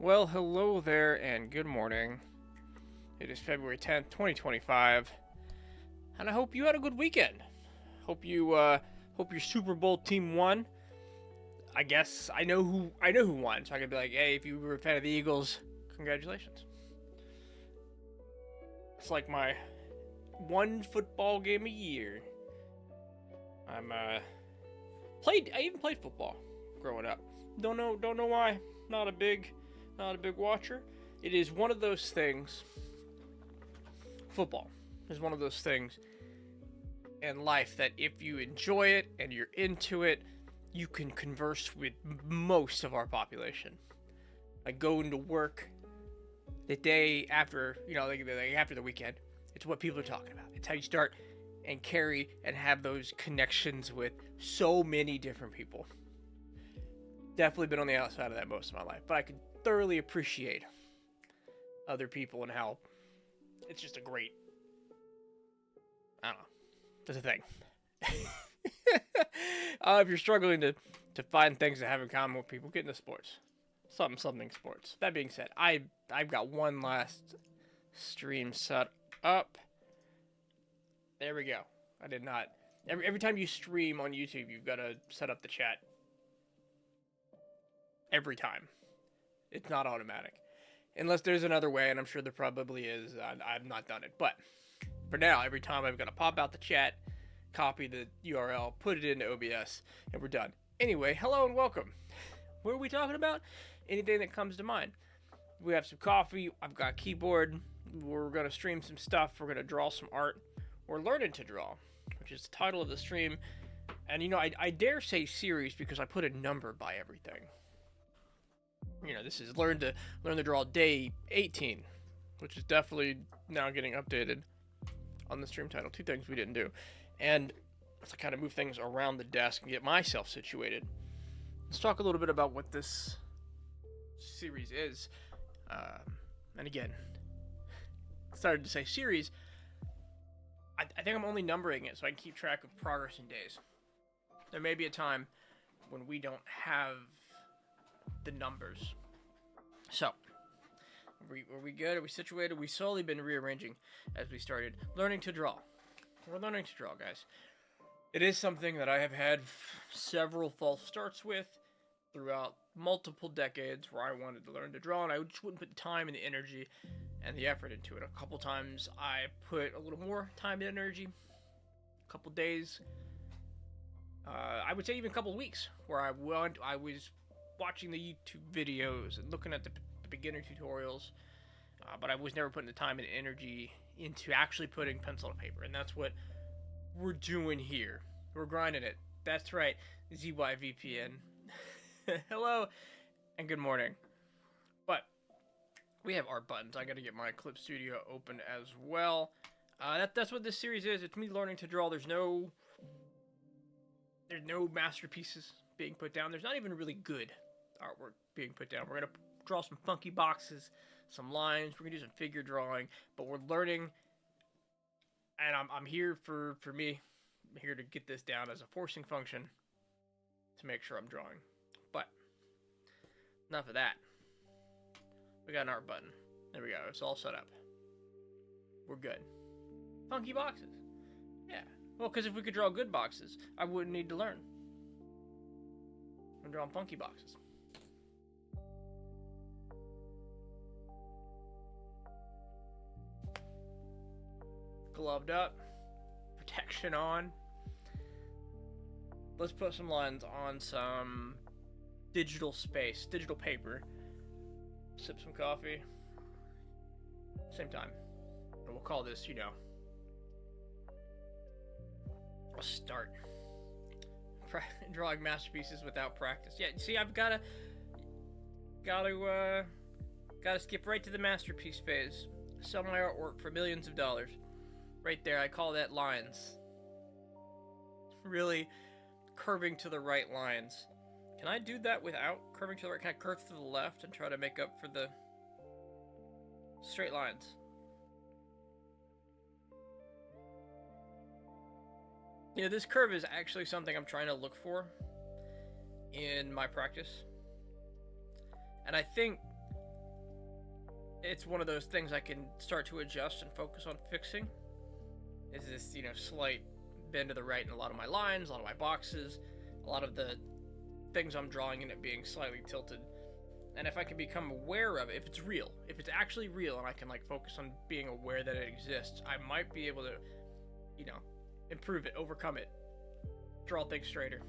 Well, hello there and good morning. It is February 10th, 2025, and I hope you had a good weekend. Hope your Super Bowl team won. I guess I know who won, so I could be like, "Hey, if you were a fan of the Eagles, congratulations." It's like my one football game a year. I'm I even played football growing up. Don't know why. Not a big watcher. It is one of those things. Football is one of those things in life that if you enjoy it and you're into it, you can converse with most of our population. Like going to work the day after, like after the weekend, it's what people are talking about. It's how you start and carry and have those connections with so many different people. Definitely been on the outside of that most of my life, but I can thoroughly appreciate other people and how it's just a great, I don't know, it's a thing. If you're struggling to find things to have in common with people, get into sports. Something sports. That being said, I've got one last stream set up. There we go. I did not. Every time you stream on YouTube, you've got to set up the chat. Every time. It's not automatic. Unless there's another way, and I'm sure there probably is. I've not done it. But for now, every time I've got to pop out the chat, copy the URL, put it into OBS, and we're done. Anyway, hello and welcome. What are we talking about? Anything that comes to mind. We have some coffee. I've got a keyboard. We're going to stream some stuff. We're going to draw some art. We're learning to draw, which is the title of the stream. And, I dare say series because I put a number by everything. This is learn to draw day 18, which is definitely now getting updated on the stream title. Two things we didn't do. And to kind of move things around the desk and get myself situated, let's talk a little bit about what this series is. And again, started to say series. I think I'm only numbering it so I can keep track of progress in days. There may be a time when we don't have the numbers. So, are we good? Are we situated? We've slowly been rearranging as we started learning to draw. We're learning to draw, guys. It is something that I have had several false starts with throughout multiple decades where I wanted to learn to draw and I just wouldn't put the time and the energy and the effort into it. A couple times I put a little more time and energy, a couple days, I would say even a couple weeks where I was watching the YouTube videos and looking at the beginner tutorials, but I was never putting the time and energy into actually putting pencil to paper, and that's what we're doing here. We're grinding it. That's right, ZYVPN. Hello, and good morning. But we have art buttons. I gotta get my Clip Studio open as well. That's what this series is. It's me learning to draw. There's no masterpieces being put down. There's not even really good artwork being put down. We're gonna draw some funky boxes, some lines. We're gonna do some figure drawing, but we're learning, and I'm here for me. I'm here to get this down as a forcing function to make sure I'm drawing. But enough of that. We got an art button. There we go. It's all set up. We're good. Funky boxes. Yeah. Well, because if we could draw good boxes, I wouldn't need to learn. I'm drawing funky boxes. Gloved up. Protection on. Let's put some lines on some digital paper. Sip some coffee. Same time. And we'll call this, a start. Drawing masterpieces without practice. Yeah, see, I've gotta skip right to the masterpiece phase. Sell my artwork for millions of dollars. Right there, I call that lines. Really curving to the right lines. Can I do that without curving to the right? Can I curve to the left and try to make up for the straight lines? This curve is actually something I'm trying to look for in my practice. And I think it's one of those things I can start to adjust and focus on fixing. Is this, slight bend to the right in a lot of my lines, a lot of my boxes, a lot of the things I'm drawing in it being slightly tilted. And if I can become aware of it, if it's real, if it's actually real, and I can focus on being aware that it exists, I might be able to, improve it, overcome it, draw things straighter.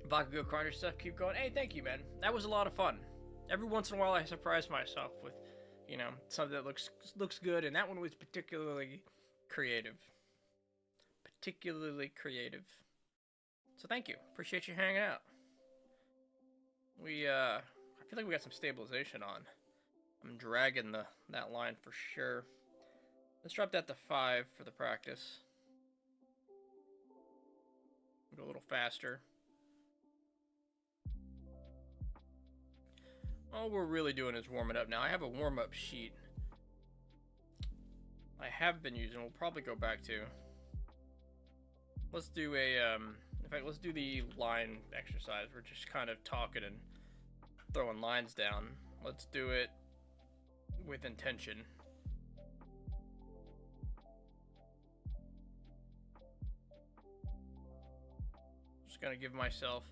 Bakugo Carter stuff, keep going. Hey, thank you, man. That was a lot of fun. Every once in a while, I surprise myself with, something that looks good, and that one was particularly creative. So thank you. Appreciate you hanging out. I feel like we got some stabilization on. I'm dragging that line for sure. Let's drop that to 5 for the practice. Go a little faster. All we're really doing is warming up now. I have a warm-up sheet I have been using. We'll probably go back to. Let's do in fact, let's do the line exercise. We're just kind of talking and throwing lines down. Let's do it with intention. Just gonna give myself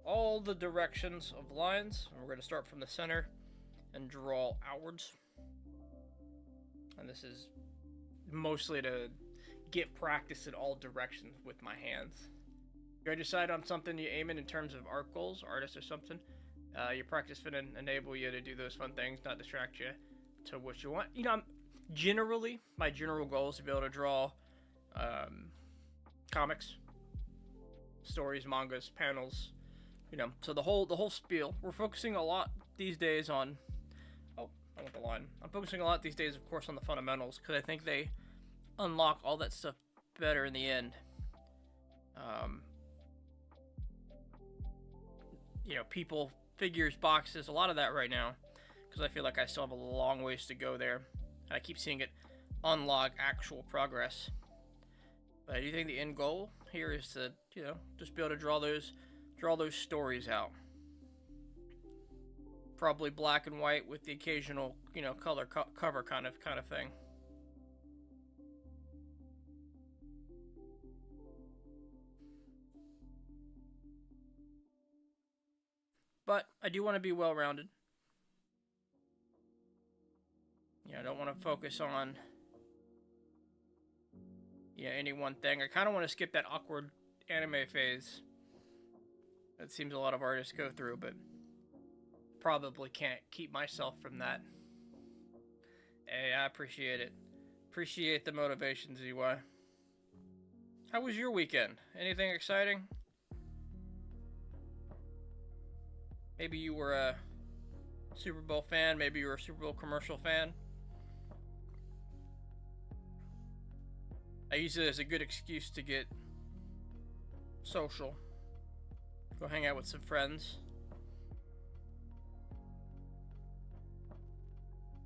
all the directions of lines. And we're gonna start from the center and draw outwards. And this is mostly to get practice in all directions with my hands. You gotta decide on something you aim in terms of art goals, artist or something. Your practice can enable you to do those fun things, not distract you to what you want. Generally, my general goal is to be able to draw comics, stories, mangas, panels, so the whole spiel. We're focusing a lot these days on, I want the line. I'm focusing a lot these days, of course, on the fundamentals, because I think they unlock all that stuff better in the end. People, figures, boxes, a lot of that right now, because I feel like I still have a long ways to go there. I keep seeing it unlock actual progress. But I do think the end goal here is to, just be able to draw those stories out. Probably black and white with the occasional, color cover kind of thing. But I do want to be well-rounded. I don't want to focus on any one thing. I kind of want to skip that awkward anime phase that seems a lot of artists go through, but probably can't keep myself from that. Hey, I appreciate it. Appreciate the motivation, ZY. How was your weekend? Anything exciting? Maybe you were a Super Bowl fan. Maybe you were a Super Bowl commercial fan. I use it as a good excuse to get social. Go hang out with some friends.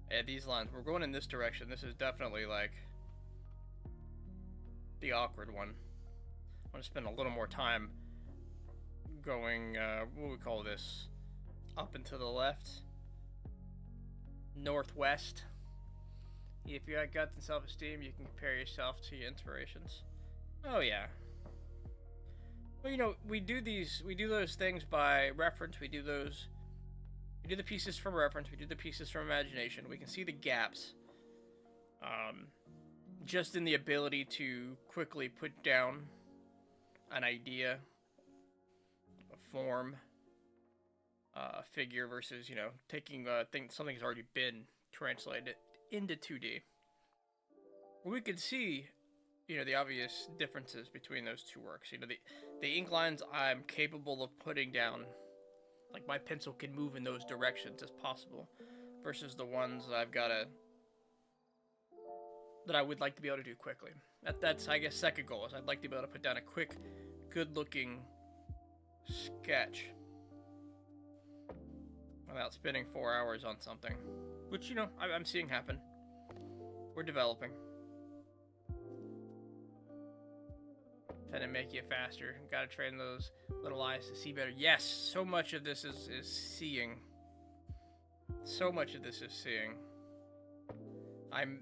Yeah, these lines. We're going in this direction. This is definitely the awkward one. I'm going to spend a little more time going, what do we call this? Up and to the left. Northwest. If you got guts and self-esteem, you can compare yourself to your inspirations. Oh yeah. Well, we do those things by reference. We do the pieces from reference. We do the pieces from imagination. We can see the gaps. Just in the ability to quickly put down an idea, a form, a figure versus, taking something's already been translated into 2D. We could see, the obvious differences between those two works. The ink lines I'm capable of putting down, like my pencil can move in those directions as possible, versus the ones that I would like to be able to do quickly. That's I guess second goal is I'd like to be able to put down a quick, good-looking sketch without spending 4 hours on something, which I'm seeing happen. We're developing. Tend to make you faster. Gotta train those little eyes to see better. Yes, so much of this is seeing. So much of this is seeing. I'm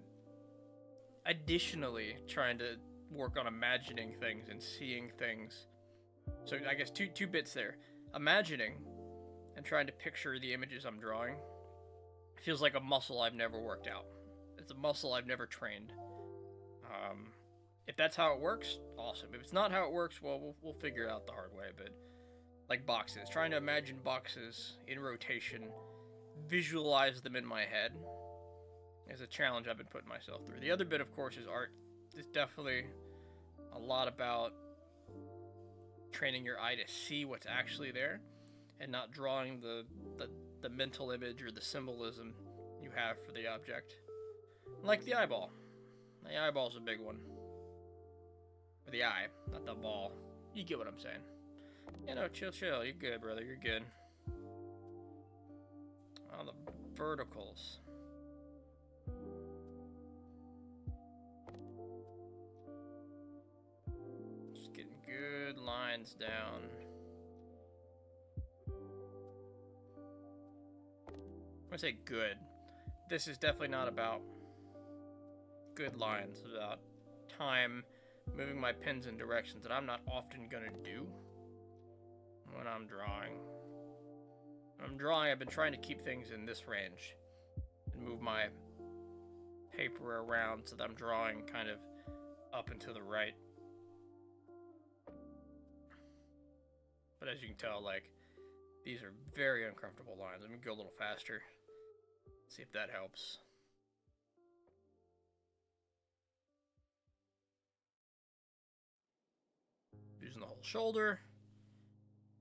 additionally trying to work on imagining things and seeing things. So I guess two bits there. Imagining and trying to picture the images I'm drawing feels like a muscle I've never worked out. It's a muscle I've never trained. If that's how it works, awesome. If it's not how it works, well, we'll figure it out the hard way. But like boxes, trying to imagine boxes in rotation, visualize them in my head, is a challenge I've been putting myself through. The other bit, of course, is art. It's definitely a lot about training your eye to see what's actually there and not drawing the mental image or the symbolism you have for the object. Like the eyeball. The eyeball's a big one. Or the eye, not the ball. You get what I'm saying. Chill. You're good, brother. You're good. Oh, the verticals. Just getting good lines down. I'm gonna say good. This is definitely not about good lines. It's about time, moving my pens in directions that I'm not often gonna do when I'm drawing. When I'm drawing, I've been trying to keep things in this range and move my paper around so that I'm drawing kind of up and to the right. But as you can tell, like, these are very uncomfortable lines. Let me go a little faster. See if that helps. Using the whole shoulder.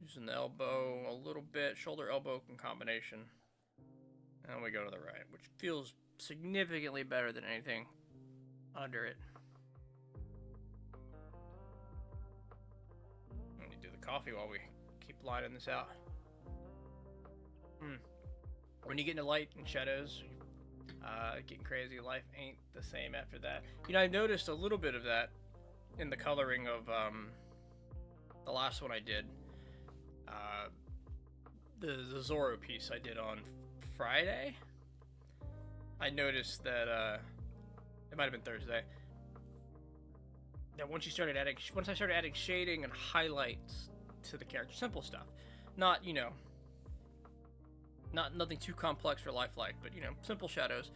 Using the elbow a little bit. Shoulder, elbow in combination. And we go to the right, which feels significantly better than anything under it. Let me do the coffee while we keep lining this out. When you get into light and shadows, getting crazy, life ain't the same after that. I noticed a little bit of that in the coloring of the last one I did. The Zorro piece I did on Friday. I noticed that it might have been Thursday. That once I started adding shading and highlights to the character, simple stuff, not nothing too complex or lifelike, but simple shadows.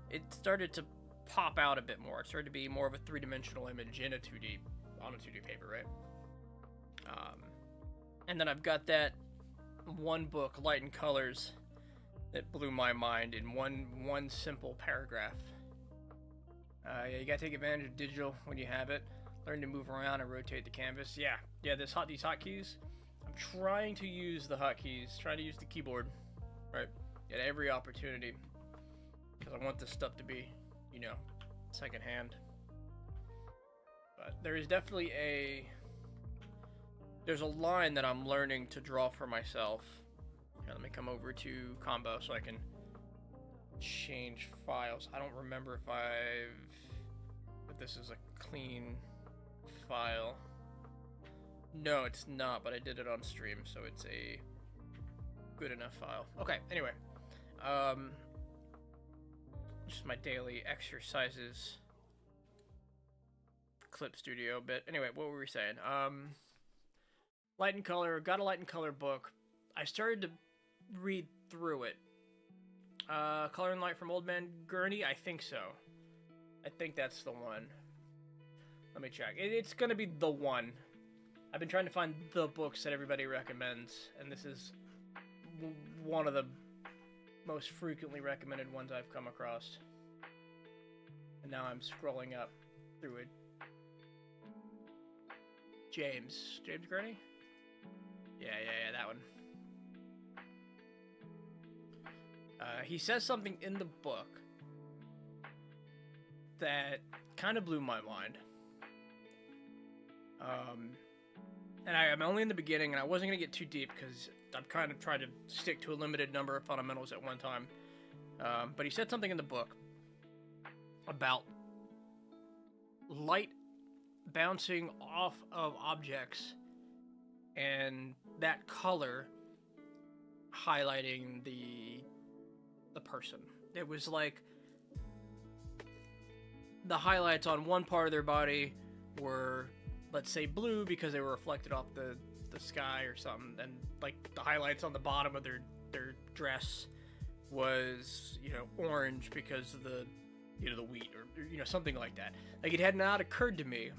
It started to pop out a bit more. It started to be more of a three-dimensional image in a 2D on a 2D paper, right? And then I've got that one book, Light and Colors, that blew my mind in one simple paragraph. You gotta take advantage of digital when you have it. Learn to move around and rotate the canvas. Yeah. These hotkeys. I'm trying to use the hotkeys, trying to use the keyboard, right, at every opportunity, because I want this stuff to be, secondhand. But there is definitely there's a line that I'm learning to draw for myself. Here, let me come over to Combo so I can change files. I don't remember if this is a clean file. No, it's not, but I did it on stream, so it's a good enough file. Okay, anyway. Just my daily exercises. Clip Studio bit. Anyway, what were we saying? Light and Color. Got a Light and Color book. I started to read through it. Color and Light from Old Man Gurney? I think so. I think that's the one. Let me check. It's gonna be the one. I've been trying to find the books that everybody recommends, and this is one of the most frequently recommended ones I've come across. And now I'm scrolling up through it. James Gurney? Yeah, that one. He says something in the book that kind of blew my mind. And I'm only in the beginning, and I wasn't going to get too deep because I'm kind of trying to stick to a limited number of fundamentals at one time. But he said something in the book about light bouncing off of objects and that color highlighting the person. It was like the highlights on one part of their body were, let's say, blue because they were reflected off the sky or something, and like the highlights on the bottom of their dress was, you know, orange because of the, you know, the wheat, or you know, something like that. Like, it had not occurred to me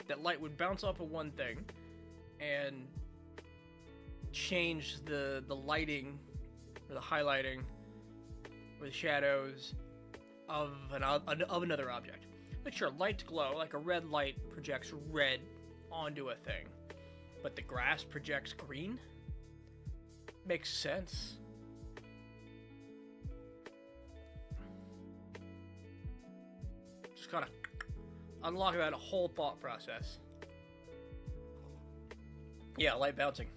that light would bounce off of one thing and change the lighting or the highlighting or the shadows of another object. Like, sure, lights glow, like a red light projects red onto a thing, but the grass projects green? Makes sense. Just gotta unlock that whole thought process. Yeah, light bouncing.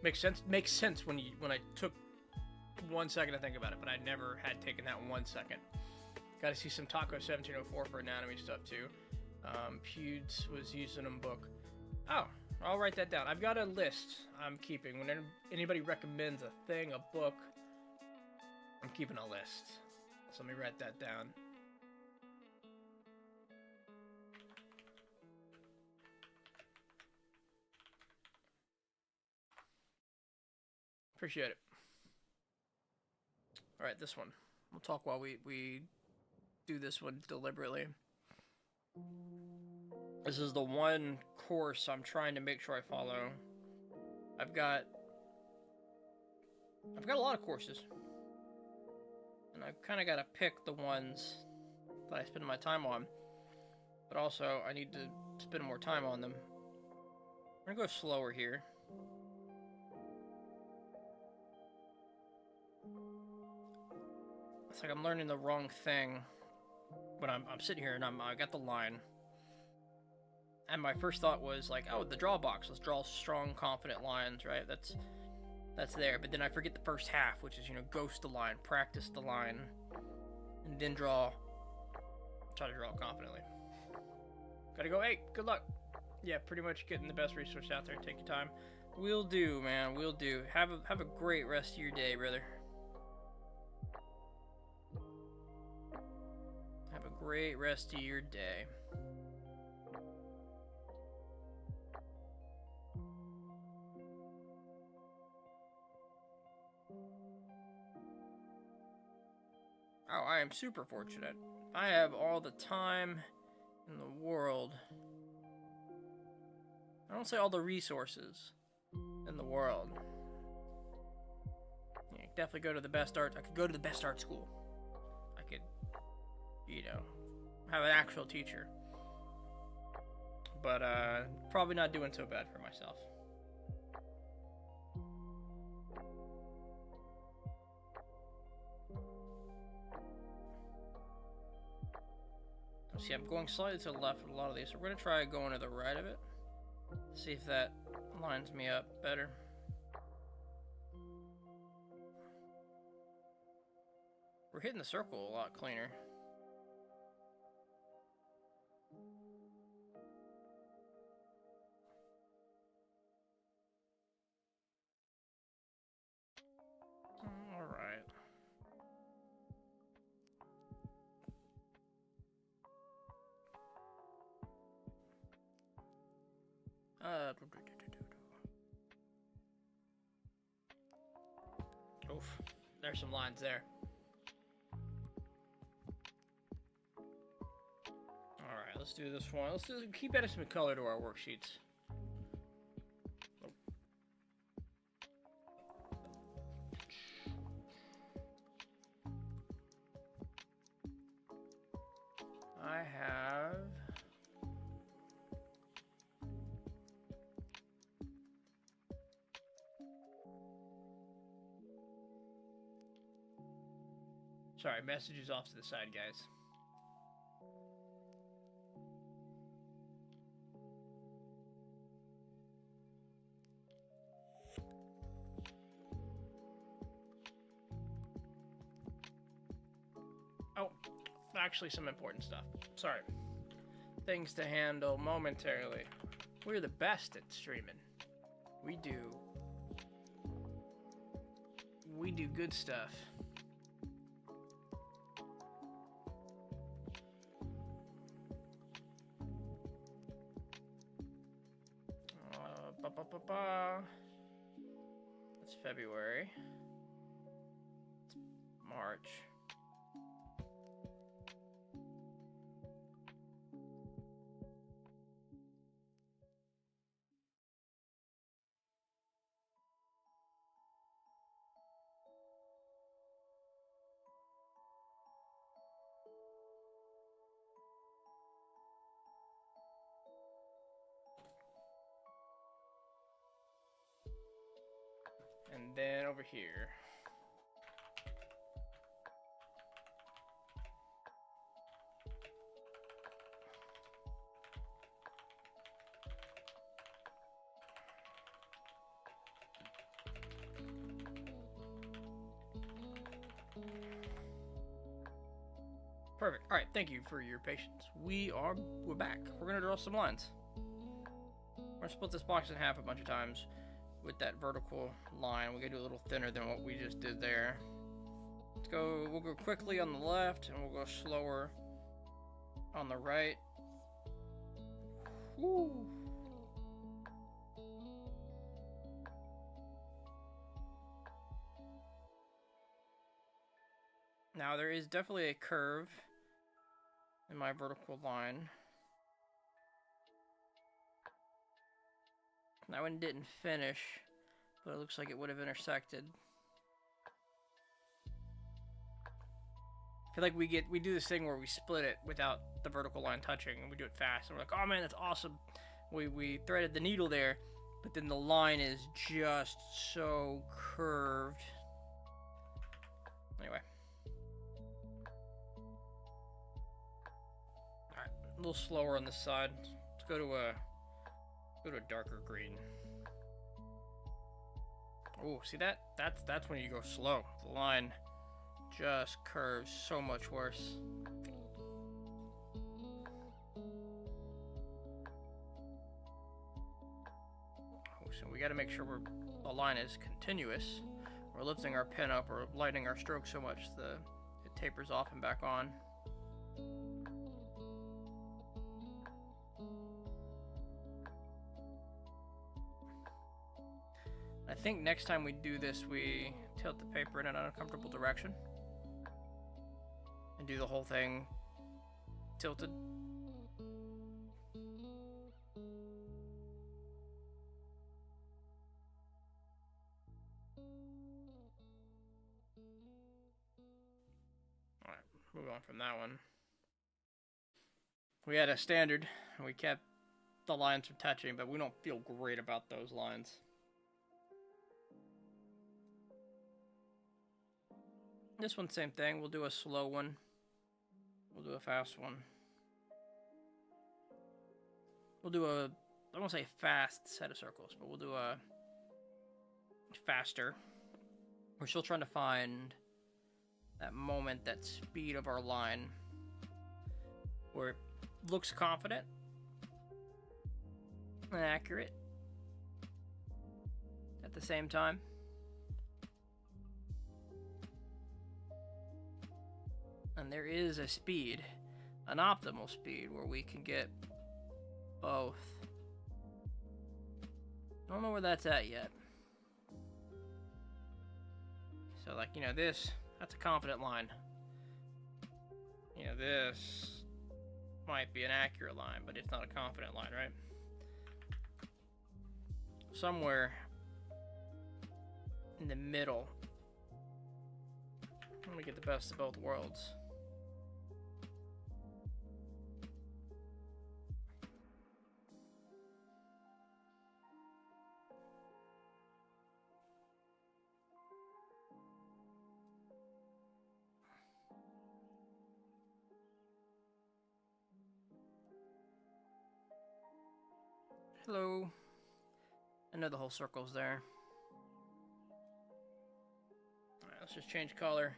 Makes sense when I took 1 second to think about it, but I never had taken that 1 second. Got to see some Taco 1704 for anatomy stuff too. Pewds was using a book. Oh, I'll write that down. I've got a list I'm keeping. When anybody recommends a thing, a book, I'm keeping a list. So let me write that down. Appreciate it. Alright, this one. We'll talk while we do this one deliberately. This is the one course I'm trying to make sure I follow. I've got a lot of courses, and I've kind of got to pick the ones that I spend my time on, but also I need to spend more time on them. I'm gonna go slower here. It's like I'm learning the wrong thing when I'm sitting here and I got the line, and my first thought was like, oh, the draw box. Let's draw strong, confident lines, right? That's there. But then I forget the first half, which is, you know, ghost the line, practice the line, and then try to draw confidently. Gotta go. Hey, good luck. Yeah, pretty much getting the best resource out there. Take your time. We'll do, man. We'll do. Have a great rest of your day, brother. Have a great rest of your day. Oh, I am super fortunate. I have all the time in the world. I don't say all the resources in the world. Yeah, definitely go to the best art. I could go to the best art school. I could, you know, have an actual teacher. But probably not doing so bad for myself. See, I'm going slightly to the left with a lot of these, so we're going to try going to the right of it. See if that lines me up better. We're hitting the circle a lot cleaner. Alright. Oof, there's some lines there. Alright, let's do this one. Let's keep adding some color to our worksheets. I have... Sorry, messages off to the side, guys. Oh, actually some important stuff. Sorry. Things to handle momentarily. We're the best at streaming. We do good stuff. February. It's March. And then over here. Perfect. All right, thank you for your patience. We're back. We're gonna draw some lines. We're gonna split this box in half a bunch of times with that vertical line. We're gonna do a little thinner than what we just did there. We'll go quickly on the left and we'll go slower on the right. Woo. Now there is definitely a curve in my vertical line. That one didn't finish, but it looks like it would have intersected. I feel like we do this thing where we split it without the vertical line touching, and we do it fast. And we're like, oh man, that's awesome. We threaded the needle there, but then the line is just so curved. Anyway. Alright, a little slower on this side. Let's go to a darker green. Oh, see that? That's when you go slow. The line just curves so much worse. Oh, so we got to make sure the line is continuous. We're lifting our pen up or lightening our stroke so much it tapers off and back on. I think next time we do this, we tilt the paper in an uncomfortable direction and do the whole thing tilted. Alright, move on from that one. We had a standard, and we kept the lines from touching, but we don't feel great about those lines. This one, same thing. We'll do a slow one. We'll do a fast one. We'll do I won't say fast set of circles, but we'll do a faster. We're still trying to find that moment, that speed of our line where it looks confident and accurate at the same time. And there is a speed, an optimal speed, where we can get both. I don't know where that's at yet. So, like, you know, that's a confident line. You know, this might be an accurate line, but it's not a confident line, right? Somewhere in the middle, I'm gonna get the best of both worlds. Hello. I know the whole circle's there. Alright, let's just change color.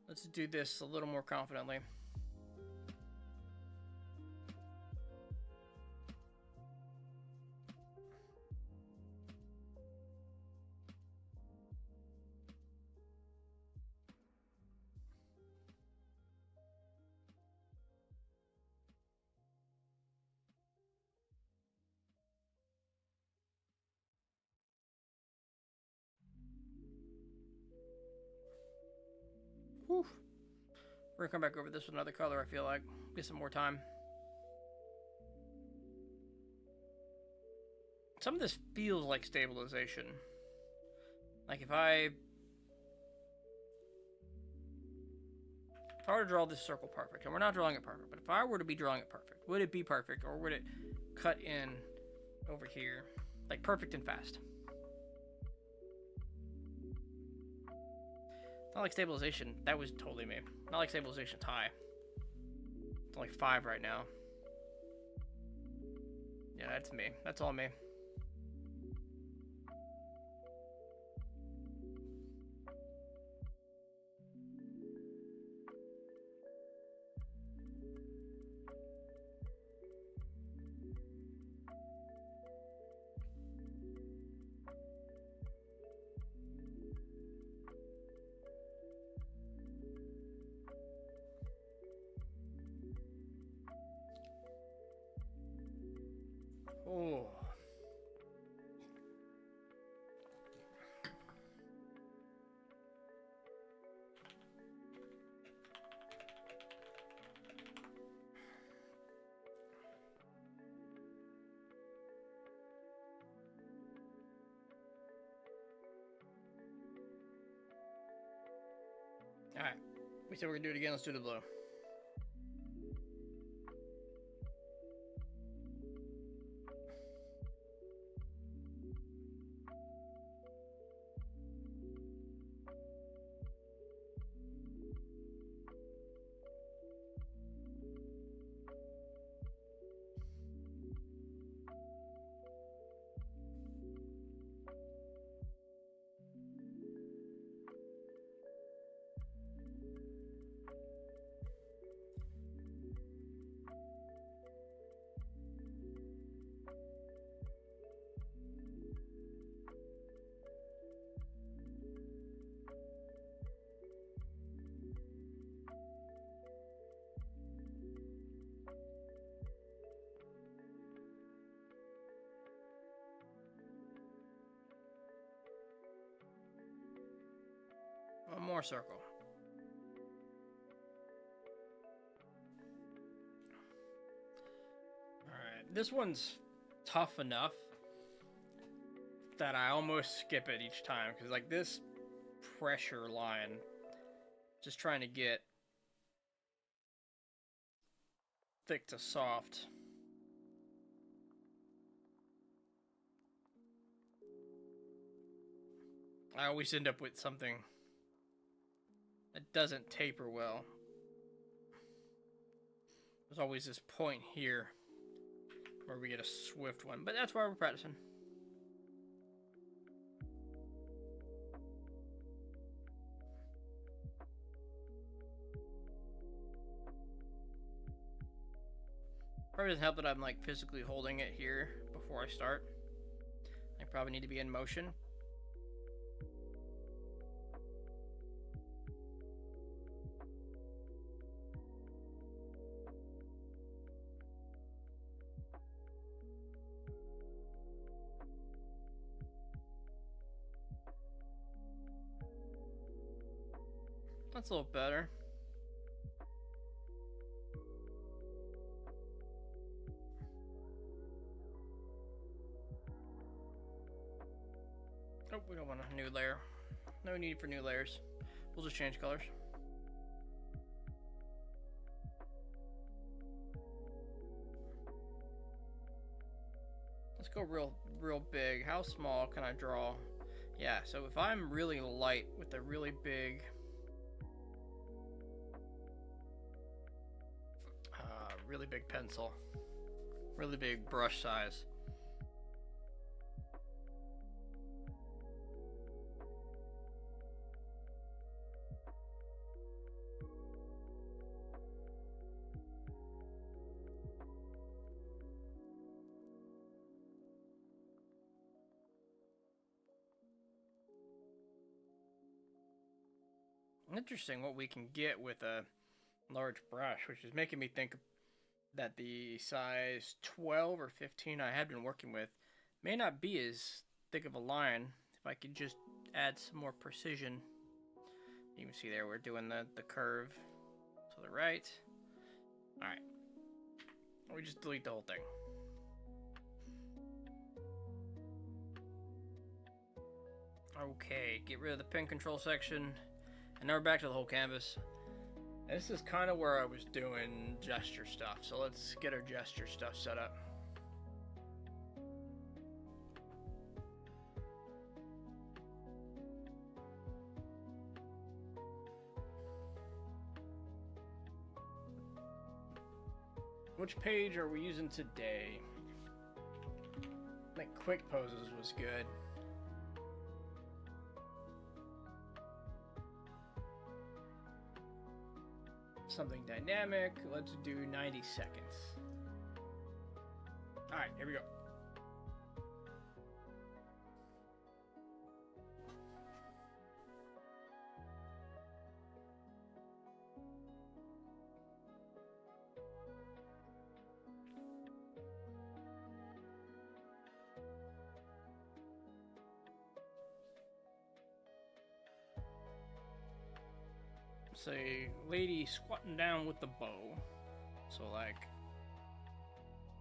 Let's do this a little more confidently. Whew. We're gonna come back over this with another color, I feel like. Get some more time. Some of this feels like stabilization. Like if I were to draw this circle perfect, and we're not drawing it perfect, but if I were to be drawing it perfect, would it be perfect, or would it cut in over here? Like perfect and fast. Not like stabilization. That was totally me. Not like stabilization's high. It's like 5 right now. Yeah, that's me. That's all me. Oh. Alright. We said we're gonna do it again. Let's do the blue. One more circle. Alright, this one's tough enough that I almost skip it each time, because like this pressure line, just trying to get thick to soft. I always end up with something that doesn't taper well. There's always this point here where we get a swift one, but that's why we're practicing. Probably doesn't help that I'm like physically holding it here before I start. I probably need to be in motion. That's a little better. Oh, we don't want a new layer. No need for new layers. We'll just change colors. Let's go real big. How small can I draw? Yeah, so if I'm really light with a really big pencil, really big brush size. Interesting what we can get with a large brush, which is making me think that the size 12 or 15 I had been working with may not be as thick of a line if I could just add some more precision You can see there we're doing the curve to the right. Alright. We just delete the whole thing. Okay, get rid of the pen control section. And now we're back to the whole canvas. And this is kind of where I was doing gesture stuff. So let's get our gesture stuff set up. Which page are we using today? I think quick poses was good. Something dynamic. Let's do 90 seconds. Alright, here we go. Say lady squatting down with the bow. So like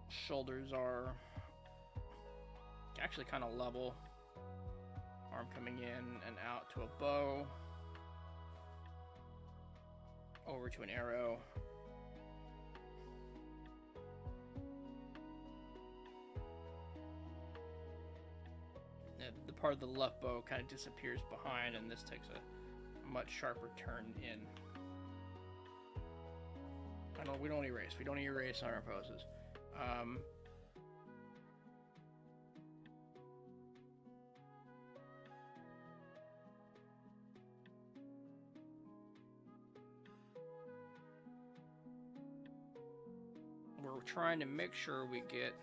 shoulders are actually kind of level. Arm coming in and out to a bow. Over to an arrow. The part of the left bow kind of disappears behind, and this takes a much sharper turn in. We don't erase. We don't erase on our poses. We're trying to make sure we get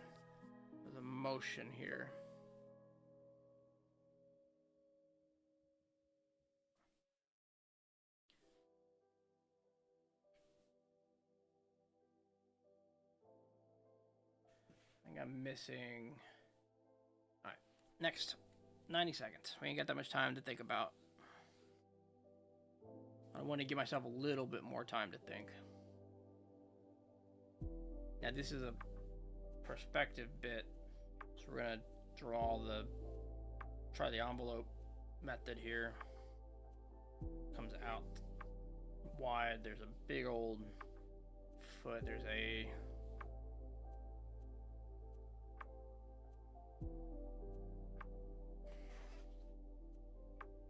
the motion here. I'm missing. Alright, next 90 seconds. We ain't got that much time to think about. I want to give myself a little bit more time to think. Now this is a perspective bit, so we're gonna try the envelope method here. Comes out wide. There's a big old foot. There's a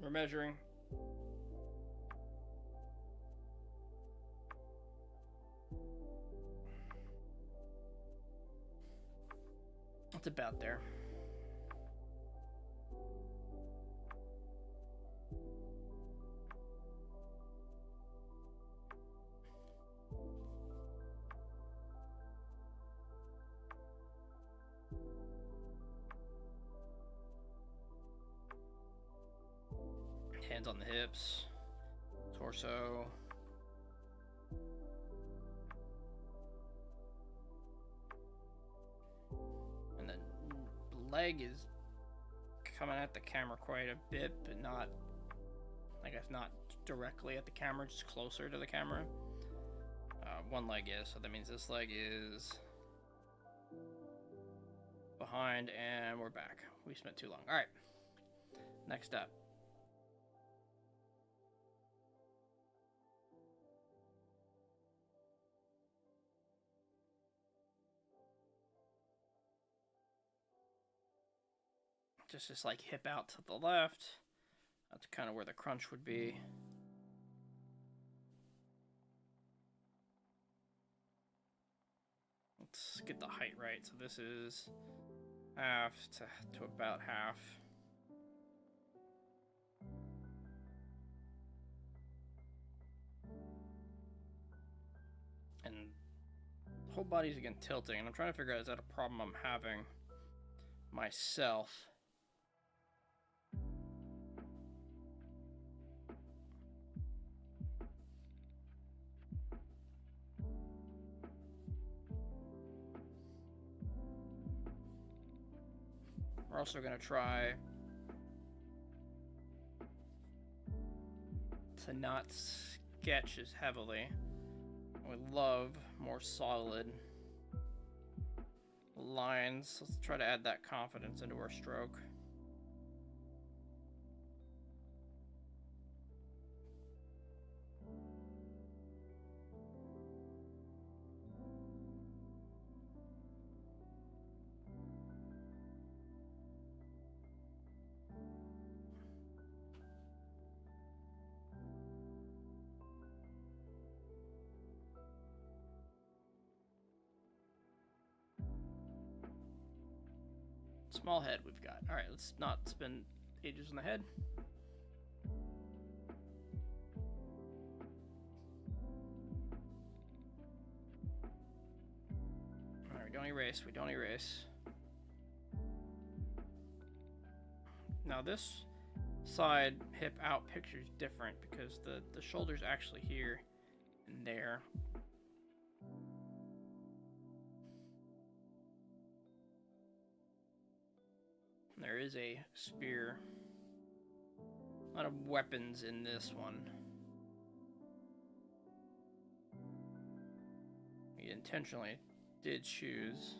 we're measuring. It's about there. Hands on the hips, torso. And then the leg is coming at the camera quite a bit, but not, I guess, not directly at the camera, just closer to the camera. One leg is, so that means this leg is behind, and we're back. We spent too long. All right, next up. Just like hip out to the left. That's kind of where the crunch would be. Let's get the height right. So this is half to about half. And the whole body's again tilting, and I'm trying to figure out, is that a problem I'm having myself? We're also going to try to not sketch as heavily. We love more solid lines. Let's try to add that confidence into our stroke. Small head we've got. All right, let's not spend ages on the head. All right, we don't erase. We don't erase. Now this side hip out picture is different because the shoulder's actually here and there. There is a spear. A lot of weapons in this one. We intentionally did choose.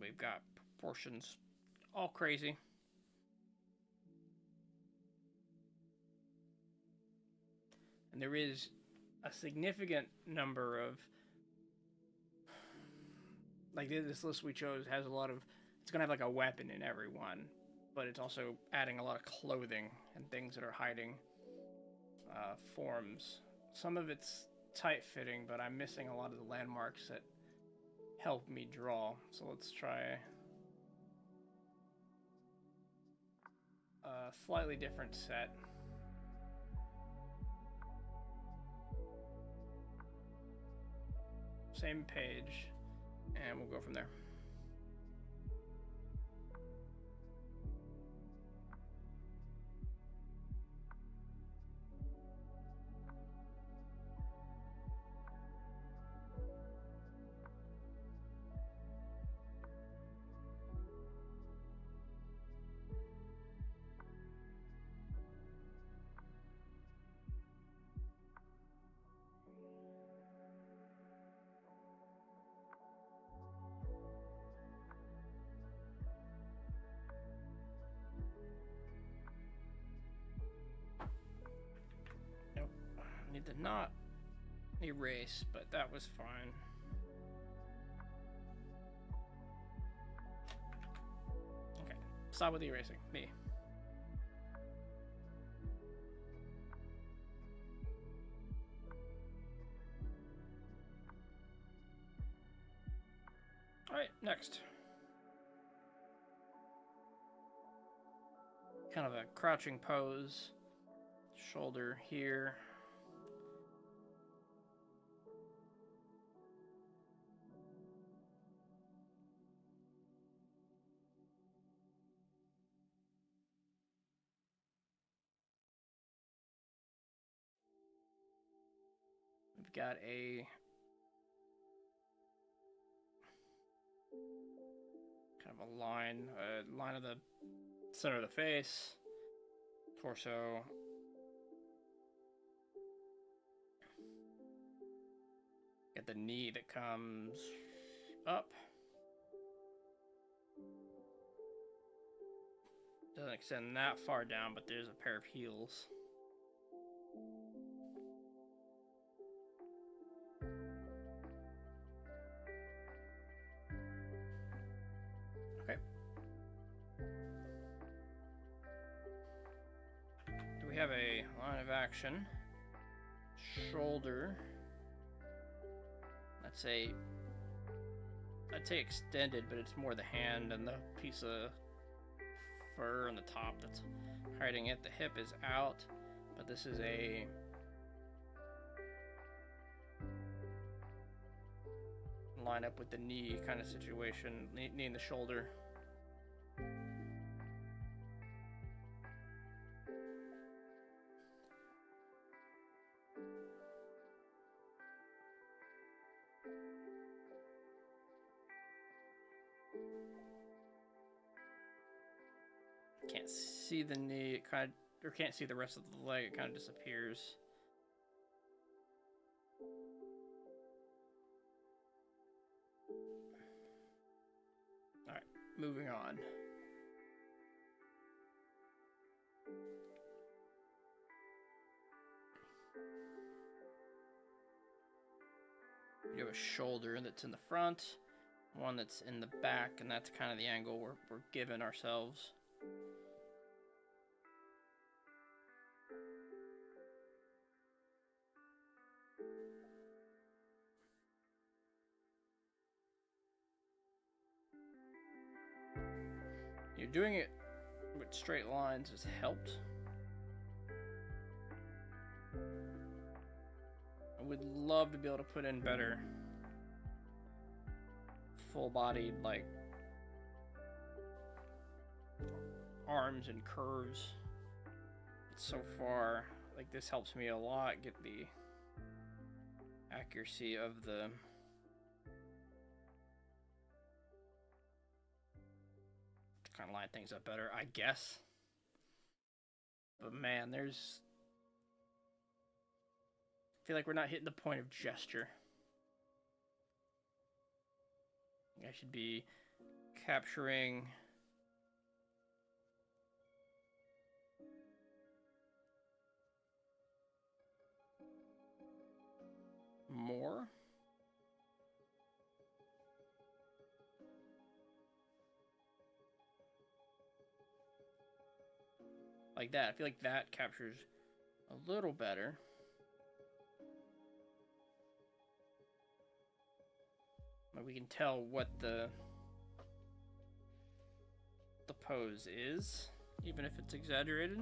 We've got proportions all crazy. And there is a significant number of, like this list we chose has a lot of, it's going to have like a weapon in every one, but it's also adding a lot of clothing and things that are hiding forms. Some of it's tight fitting, but I'm missing a lot of the landmarks that help me draw. So let's try a slightly different set. Same page, and we'll go from there. Need to not erase, but that was fine. Okay, stop with the erasing. Me. Alright, next. Kind of a crouching pose. Shoulder here. We've got a kind of a line of the center of the face, torso. Get the knee that comes up. Doesn't extend that far down, but there's a pair of heels. Okay. Do we have a line of action? Shoulder. I'd say extended, but it's more the hand and the piece of fur on the top that's hiding it. The hip is out, but this is a line up with the knee kind of situation, knee in the shoulder. see the knee, it kind of, or can't see the rest of the leg, it kind of disappears. Alright, moving on. You have a shoulder that's in the front, one that's in the back, and that's kind of the angle we're giving ourselves. You're doing it with straight lines has helped. I would love to be able to put in better full-bodied, like, arms and curves. But so far, like, this helps me a lot get the accuracy of the kind of line things up better, I guess. But man, there's, I feel like we're not hitting the point of gesture. I should be capturing more. Like that. I feel like that captures a little better. But we can tell what the pose is, even if it's exaggerated.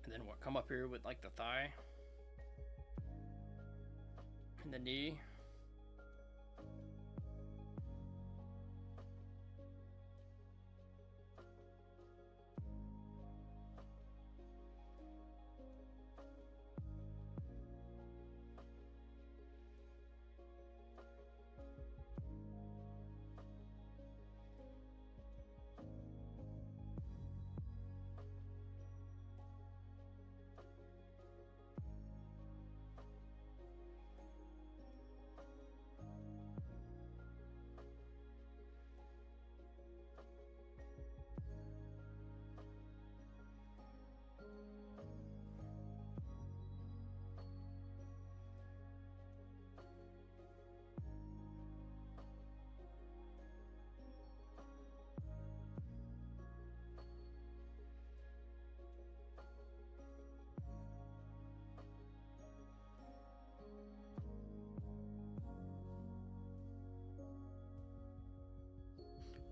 And then what, come up here with like the thigh and the knee.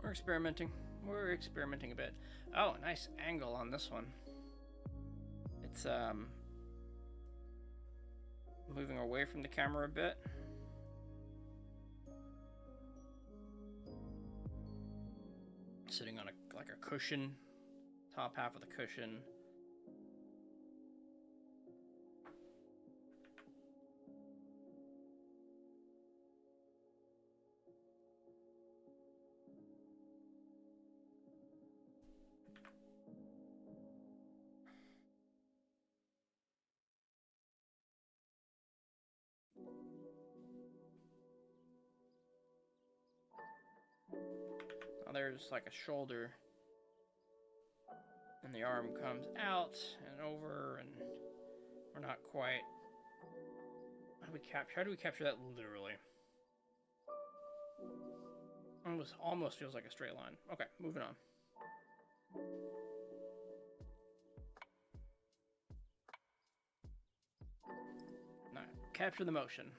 We're experimenting. We're experimenting a bit. Oh, nice angle on this one. It's moving away from the camera a bit. Sitting on like a cushion, top half of the cushion. Now there's like a shoulder, and the arm comes out and over, and we're not quite. How do we capture that literally? Almost feels like a straight line. Okay, moving on. Now, capture the motion.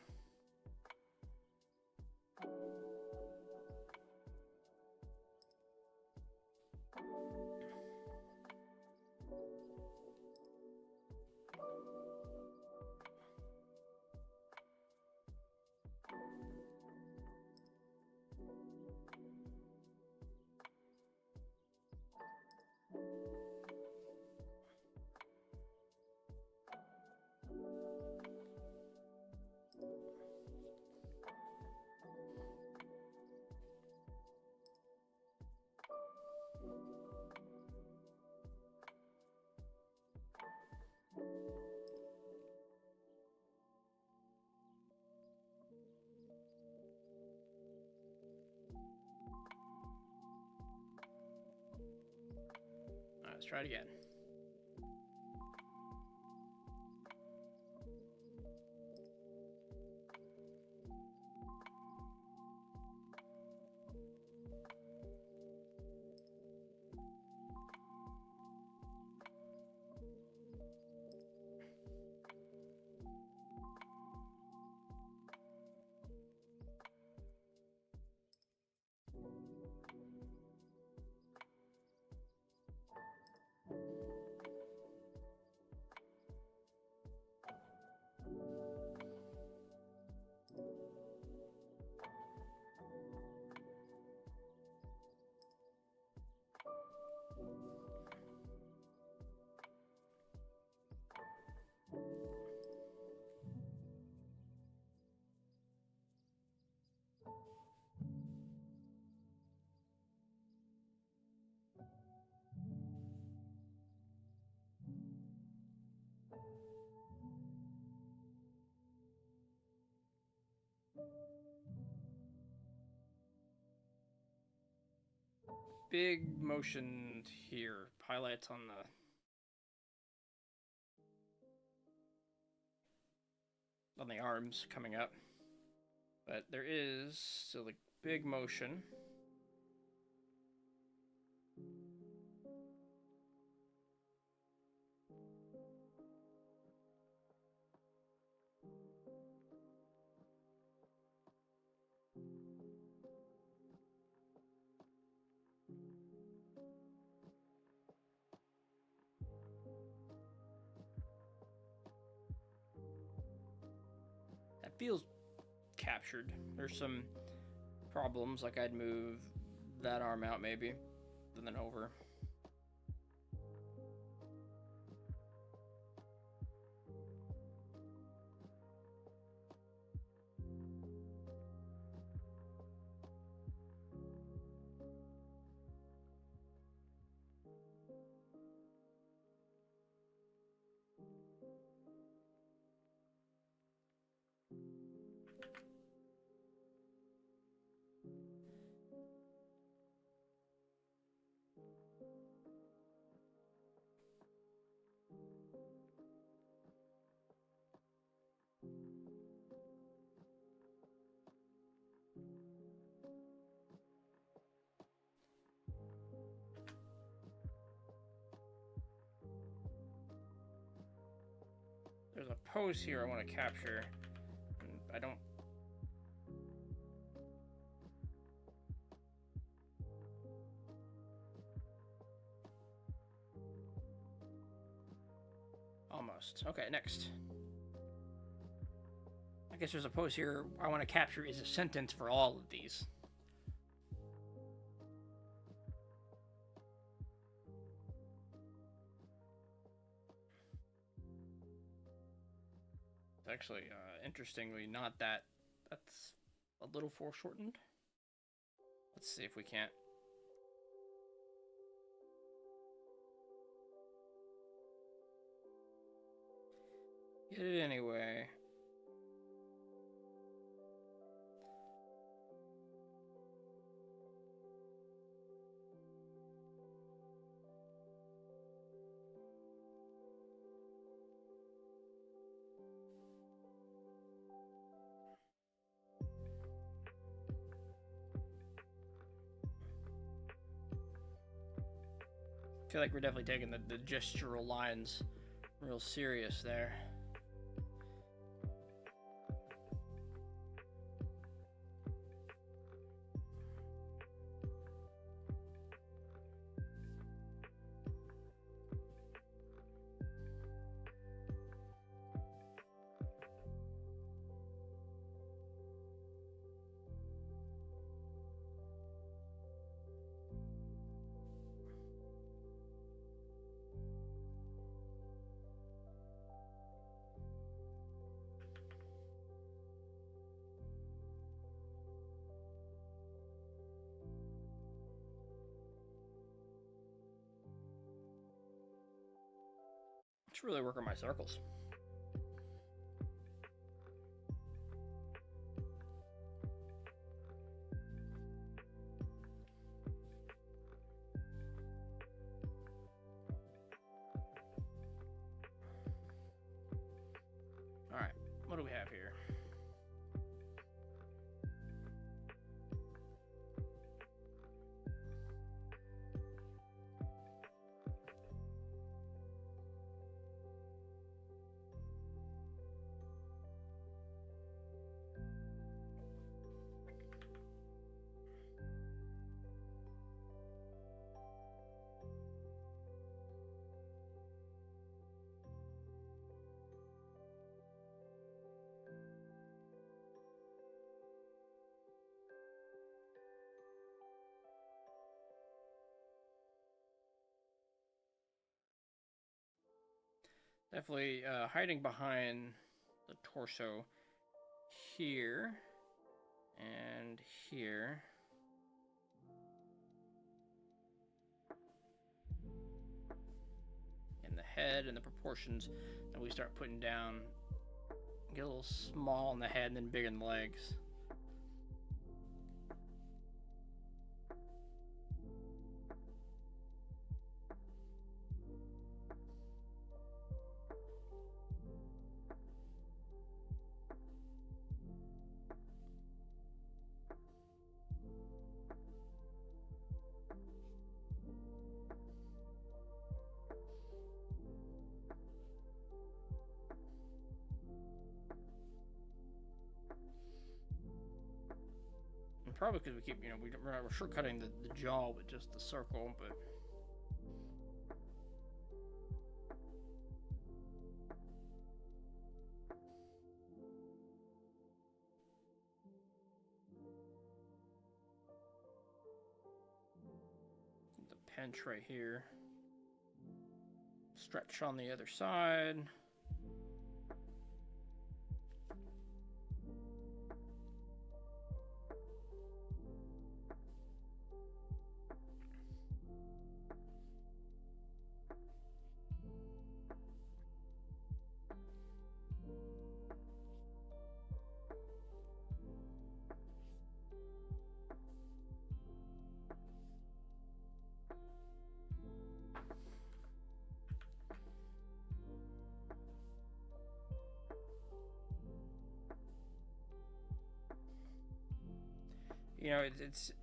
try it again. Big motion here. Highlights on the arms coming up. But there is still a big motion. That feels captured. There's some problems, like I'd move that arm out maybe, and then over. There's a pose here I want to capture, and I don't. Almost. Okay, next. I guess there's a pose here I want to capture is a sentence for all of these. Actually, interestingly, not that. That's a little foreshortened. Let's see if we can't. Get it anyway. I feel like we're definitely taking the gestural lines real serious there. Let's really work on my circles. what do we have here? Definitely hiding behind the torso here and here. And the head and the proportions that we start putting down get a little small in the head and then big in the legs. Probably because we keep, we're shortcutting the jaw with just the circle, but the pinch right here. Stretch on the other side.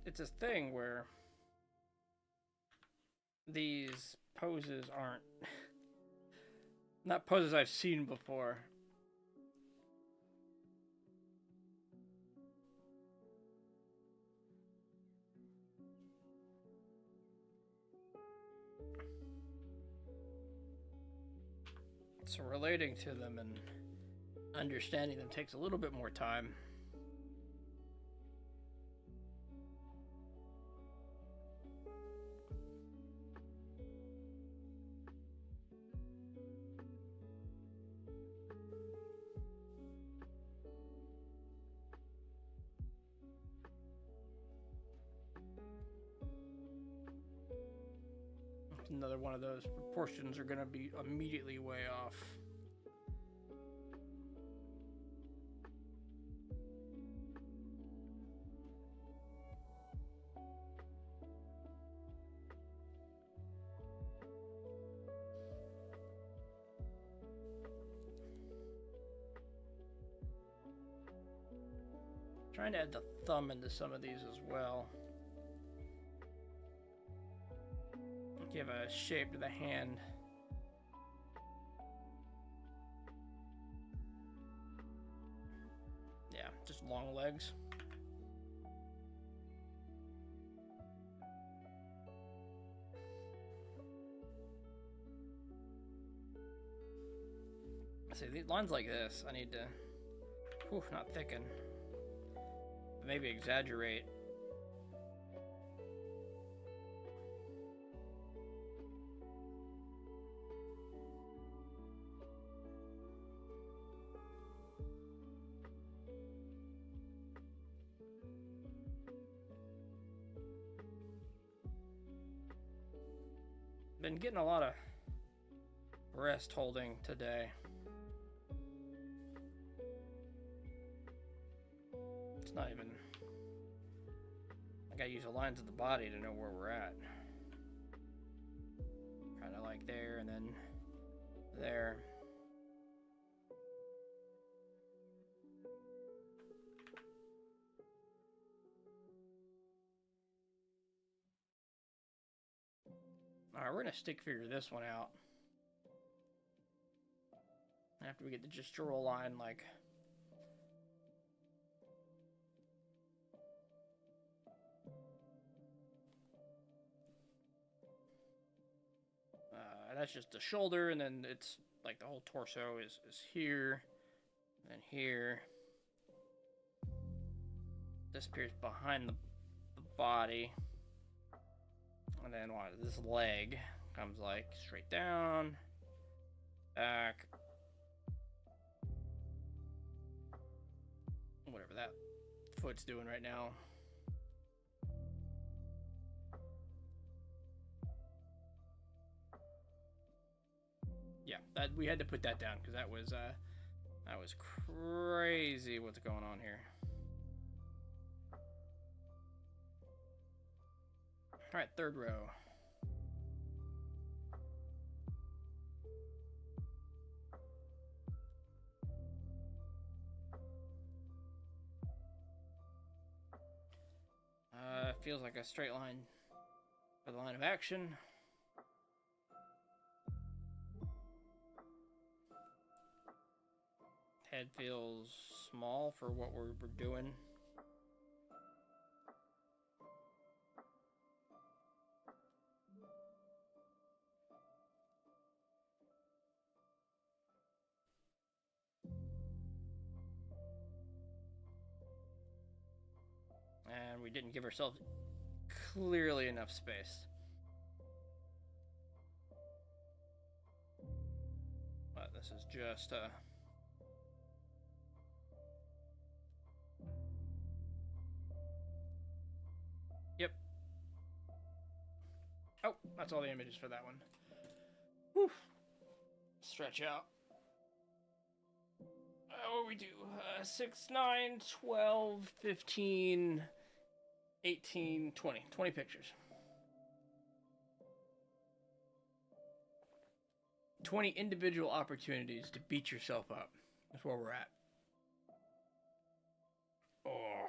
It's a thing where these poses aren't not poses I've seen before. So relating to them and understanding them takes a little bit more time. Another one of those proportions are going to be immediately way off. Trying to add the thumb into some of these as well. Give a shape to the hand. Yeah, just long legs. See, these lines like this, I need to, not thicken, but maybe exaggerate. Been getting a lot of rest holding today. It's not even, I gotta use the lines of the body to know where we're at. Kind of like there and then there. we're gonna stick figure this one out. After we get the gestural line, like... that's just the shoulder, and then it's like the whole torso is here, and then here. Disappears behind the body. And then this leg comes like straight down, back, whatever that foot's doing right now. Yeah, that we had to put that down because that was crazy what's going on here. All right, third row. Feels like a straight line for the line of action. Head feels small for what we're doing. And we didn't give ourselves clearly enough space. But this is just Yep. Oh, that's all the images for that one. Whew. Stretch out. What we do? 6, 9, 12, 15, 18, 20. 20 pictures. 20 individual opportunities to beat yourself up. That's where we're at. Oh.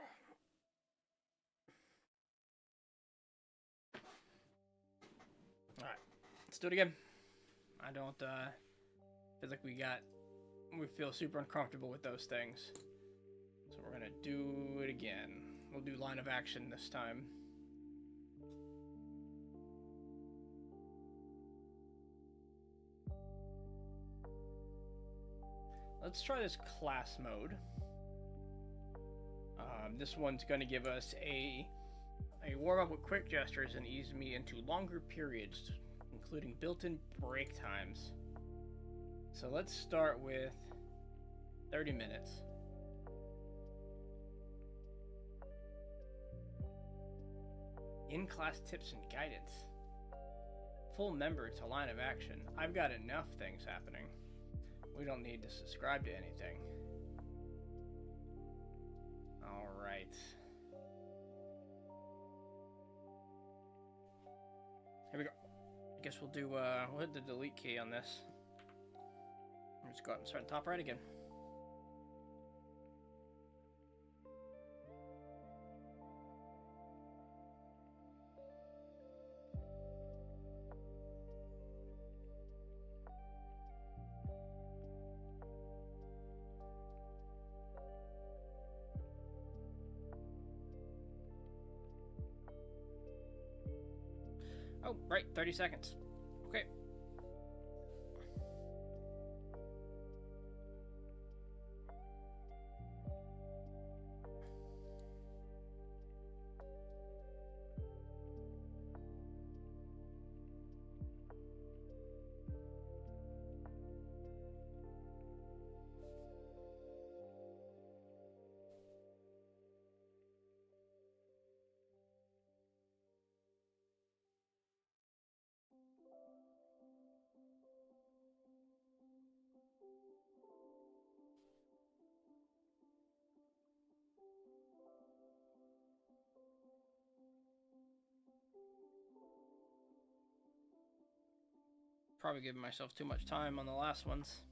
Alright. Let's do it again. I don't feel like we feel super uncomfortable with those things. So we're gonna do it again. We'll do line of action this time. Let's try this class mode. This one's going to give us a warm-up with quick gestures and ease me into longer periods, including built-in break times. So let's start with 30 minutes. In-class tips and guidance. Full member to line of action. I've got enough things happening. We don't need to subscribe to anything. Alright. Here we go. I guess we'll hit the delete key on this. Just go out and start top right again. Oh, right, 30 seconds. Okay. Probably giving myself too much time on the last ones.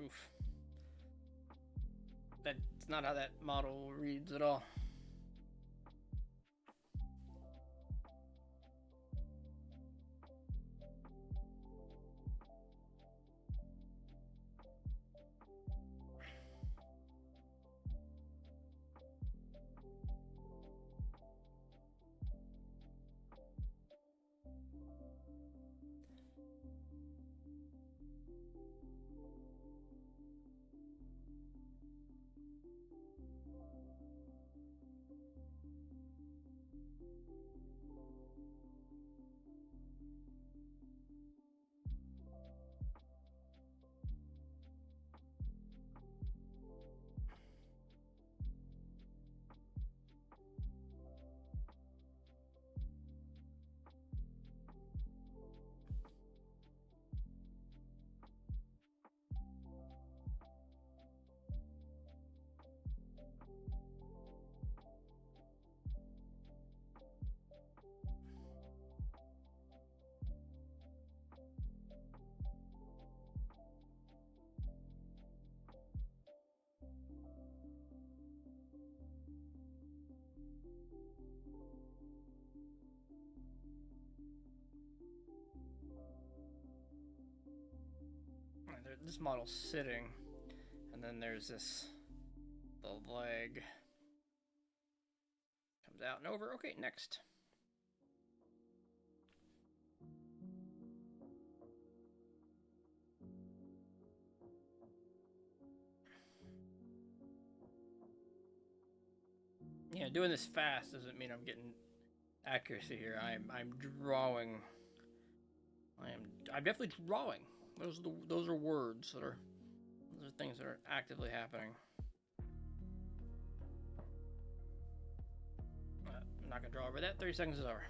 Oof. That's not how that model reads at all. This model's sitting, and then there's this, the leg comes out and over. Okay, next. Yeah, doing this fast doesn't mean I'm getting accuracy here. I'm drawing. I'm definitely drawing. Those are words that are, those are things that are actively happening. I'm not gonna draw over that. 30 seconds is over.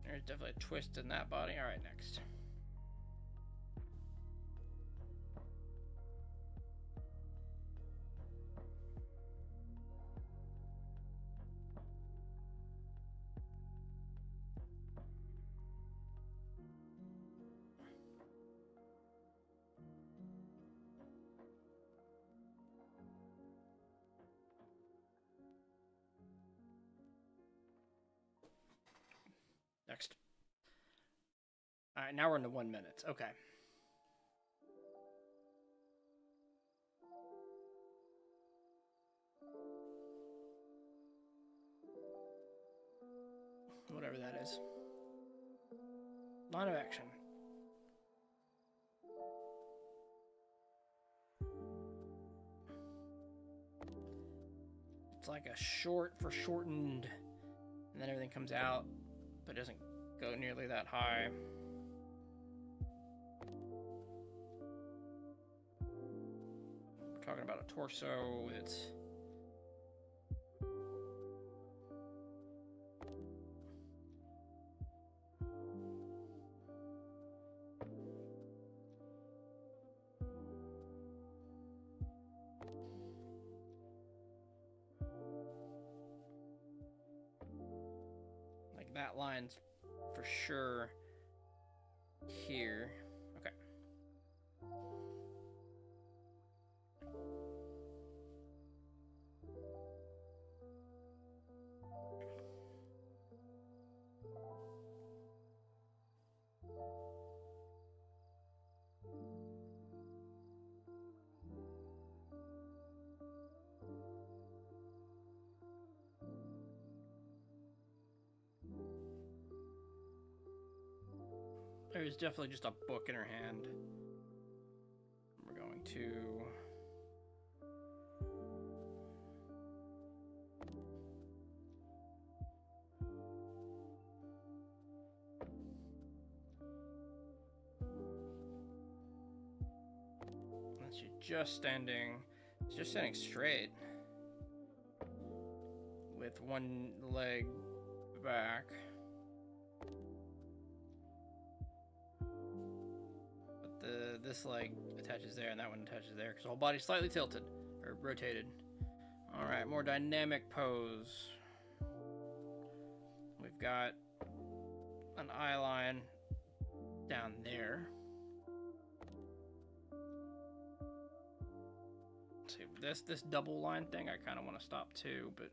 There's definitely a twist in that body. All right, next. Next. All right, now we're into 1 minute. Okay. Whatever that is. Line of action. It's like a short for shortened, and then everything comes out, but it doesn't go nearly that high. We're talking about a torso. It's like that line's for sure here. Okay. There's definitely just a book in her hand. We're going to she's just standing straight. one leg back. But this leg attaches there and that one attaches there because the whole body's slightly tilted or rotated. All right, more dynamic pose. We've got an eye line down there. Let's see, this double line thing I kind of want to stop too, but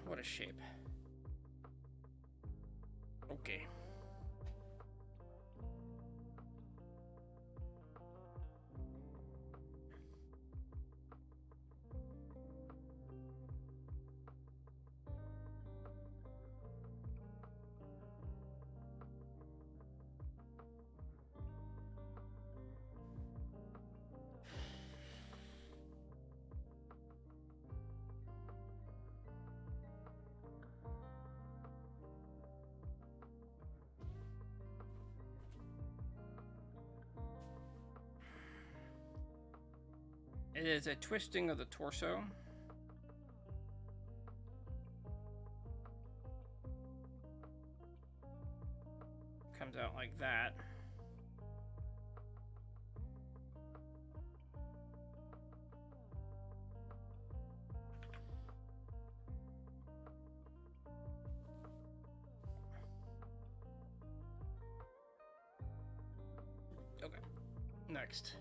what a shape. Okay. It is a twisting of the torso. Comes out like that. Okay. Next.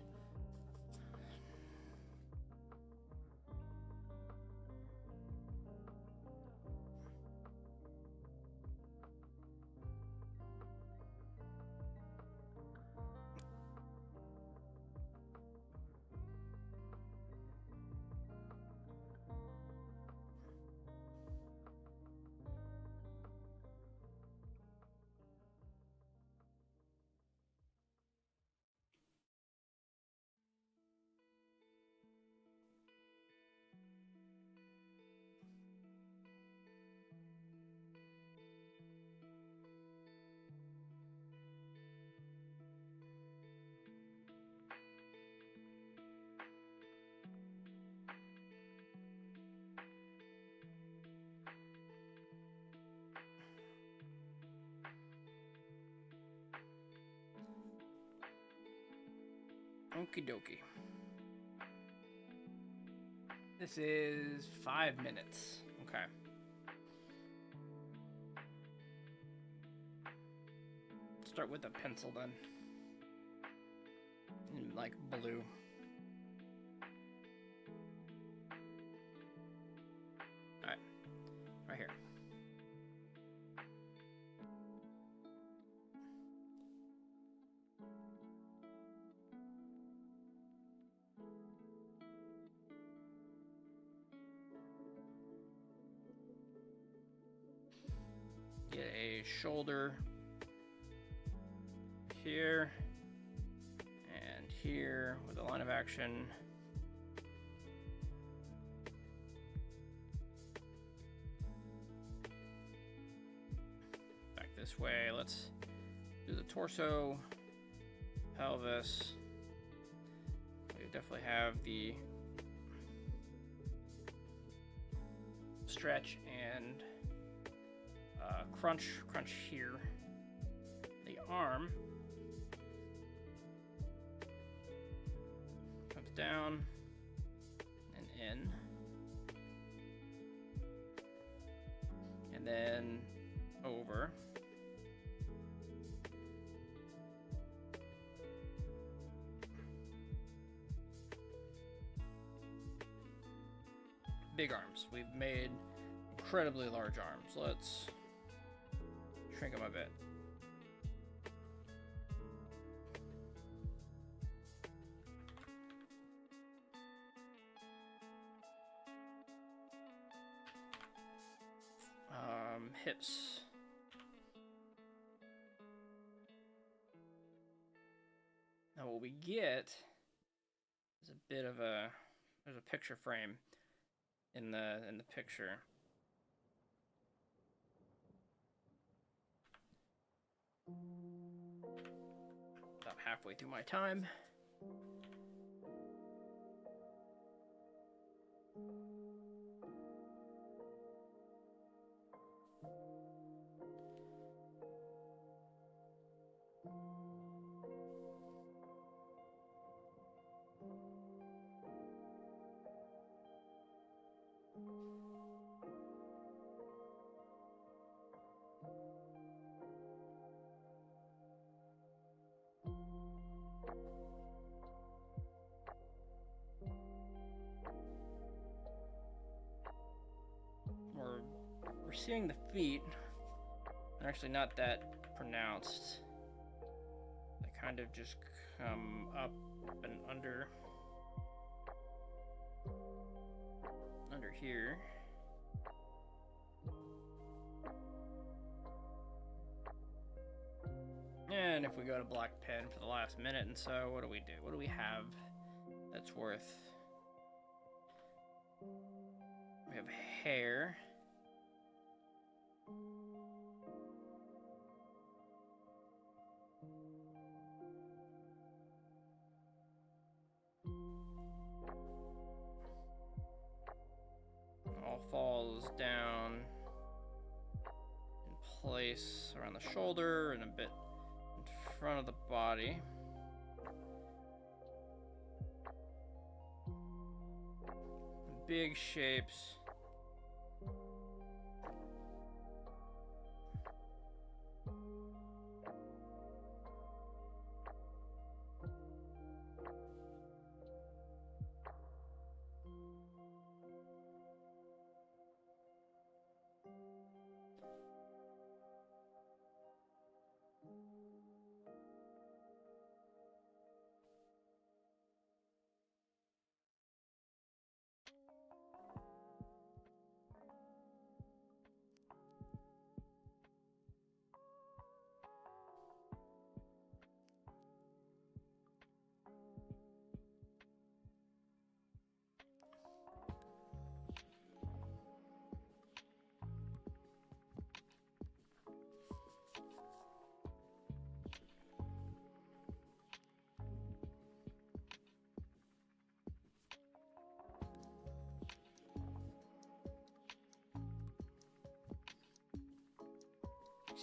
Okie dokie. This is 5 minutes. Okay. Start with a pencil then. In like blue. Alright. Right here. Get a shoulder here and here with a line of action. Back this way. Let's do the torso, pelvis. We definitely have the stretch and crunch here. The arm comes down and in, and then over. Big arms. We've made incredibly large arms. Let's shrink them a bit. hips. Now what we get is a bit of a, there's a picture frame in the picture. About halfway through my time. We're seeing the feet. They're actually not that pronounced. They kind of just come up and under here. And if we go to black pen for the last minute and so, what do we do? What do we have that's worth? We have hair. All falls down in place around the shoulder and a bit in front of the body. Big shapes.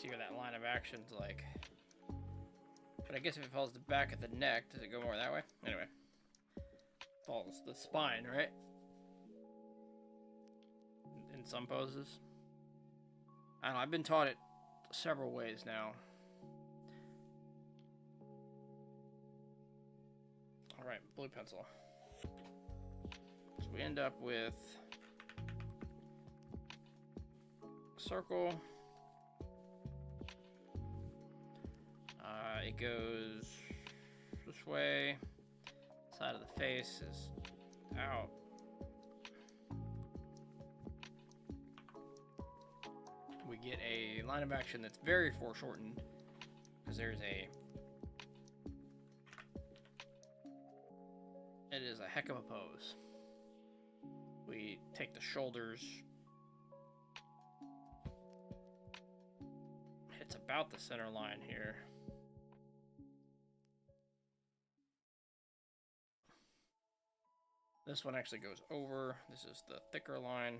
See what that line of action's like. But I guess if it falls the back of the neck, does it go more that way? Anyway. Falls the spine, right? In some poses. I don't know, I've been taught it several ways now. Alright, blue pencil. So we end up with a circle. It goes this way. Side of the face is out. We get a line of action that's very foreshortened because there's a... It is a heck of a pose. We take the shoulders. It's about the center line here. This one actually goes over. This is the thicker line.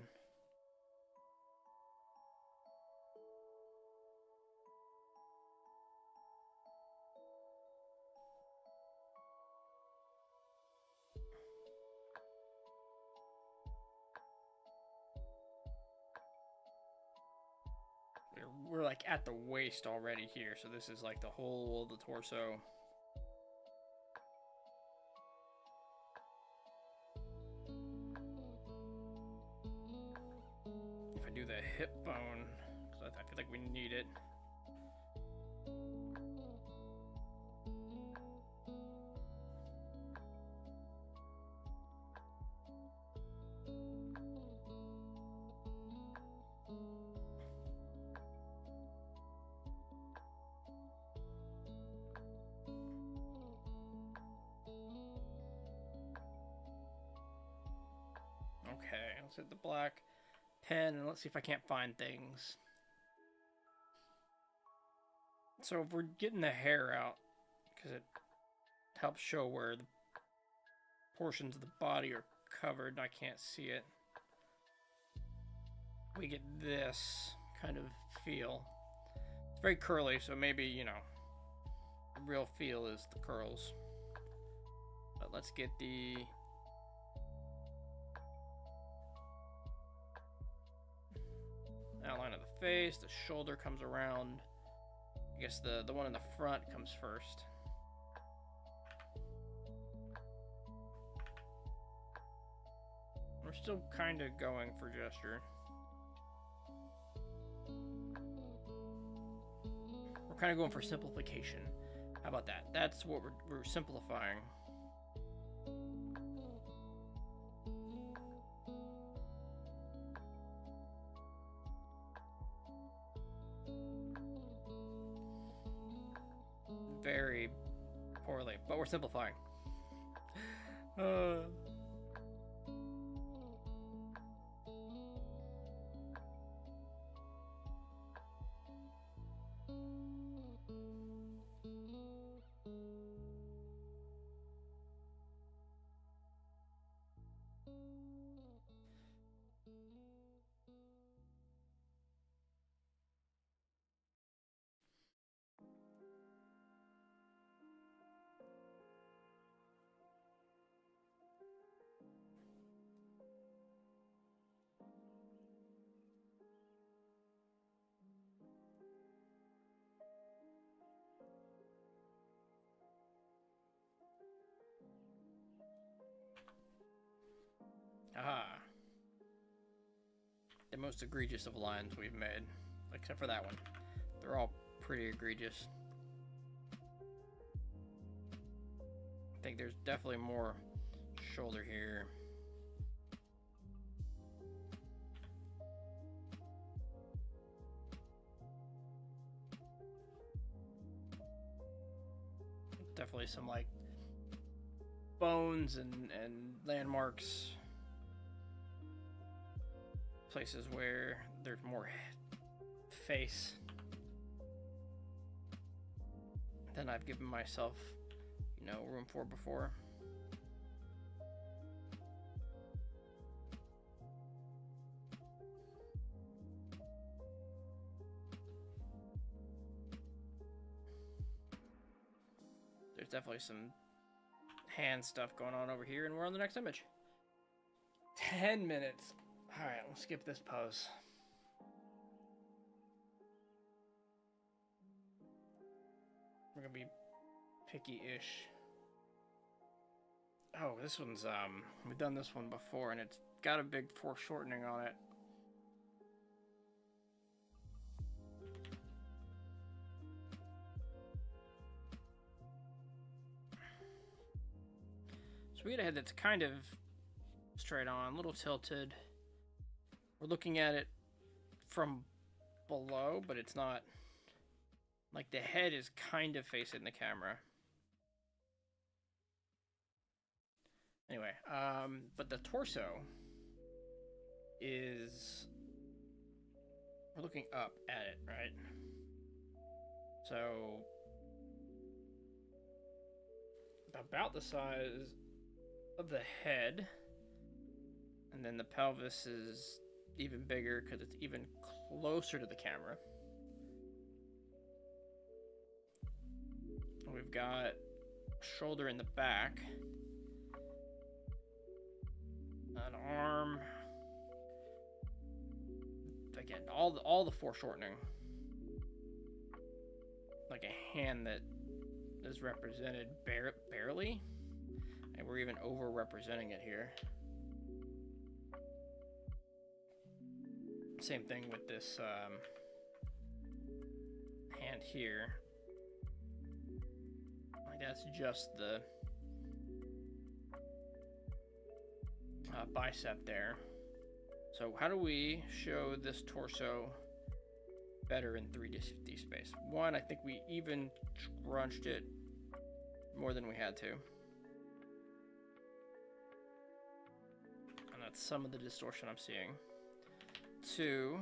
We're like at the waist already here, so this is like the whole of the torso. Do the hip bone because I feel like we need it. let's hit the black pen and let's see if I can't find things. So if we're getting the hair out, because it helps show where the portions of the body are covered and I can't see it, we get this kind of feel. It's very curly, so maybe, you know, the real feel is the curls. But let's get the outline of the face. The shoulder comes around. I guess the one in the front comes first. We're still kind of going for gesture. We're kind of going for simplification. How about that? That's what we're simplifying. Very poorly, but we're simplifying. Aha. The most egregious of lines we've made, except for that one. They're all pretty egregious. I think there's definitely more shoulder here. Definitely some like bones and landmarks. Places where there's more face than I've given myself, you know, room for before. There's definitely some hand stuff going on over here, and we're on the next image. 10 minutes. All right, we'll skip this pose. We're gonna be picky-ish. Oh, this one's we've done this one before, and it's got a big foreshortening on it. So we got a head that's kind of straight on, a little tilted. We're looking at it from below, but it's not, like the head is kind of facing the camera. Anyway, but the torso is, we're looking up at it, right? So about the size of the head, and then the pelvis is even bigger because it's even closer to the camera. We've got shoulder in the back, an arm, again, all the foreshortening, like a hand that is represented barely, and we're even over representing it here. Same thing with this hand here. Like that's just the bicep there. So how do we show this torso better in 3D space? One, I think we even scrunched it more than we had to. And That's some of the distortion I'm seeing. 2,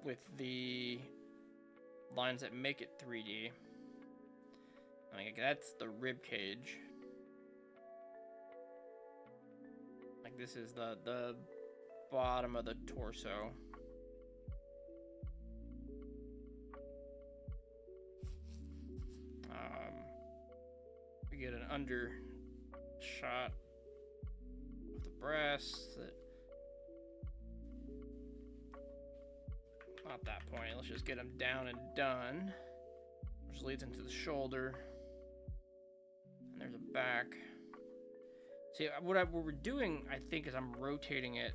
with the lines that make it 3D. Like that's the rib cage. Like this is the bottom of the torso. We get an under shot of the breasts. Not that point. Let's just get them down and done. Which leads into the shoulder. And there's a back. See, what we're doing, I think, is I'm rotating it,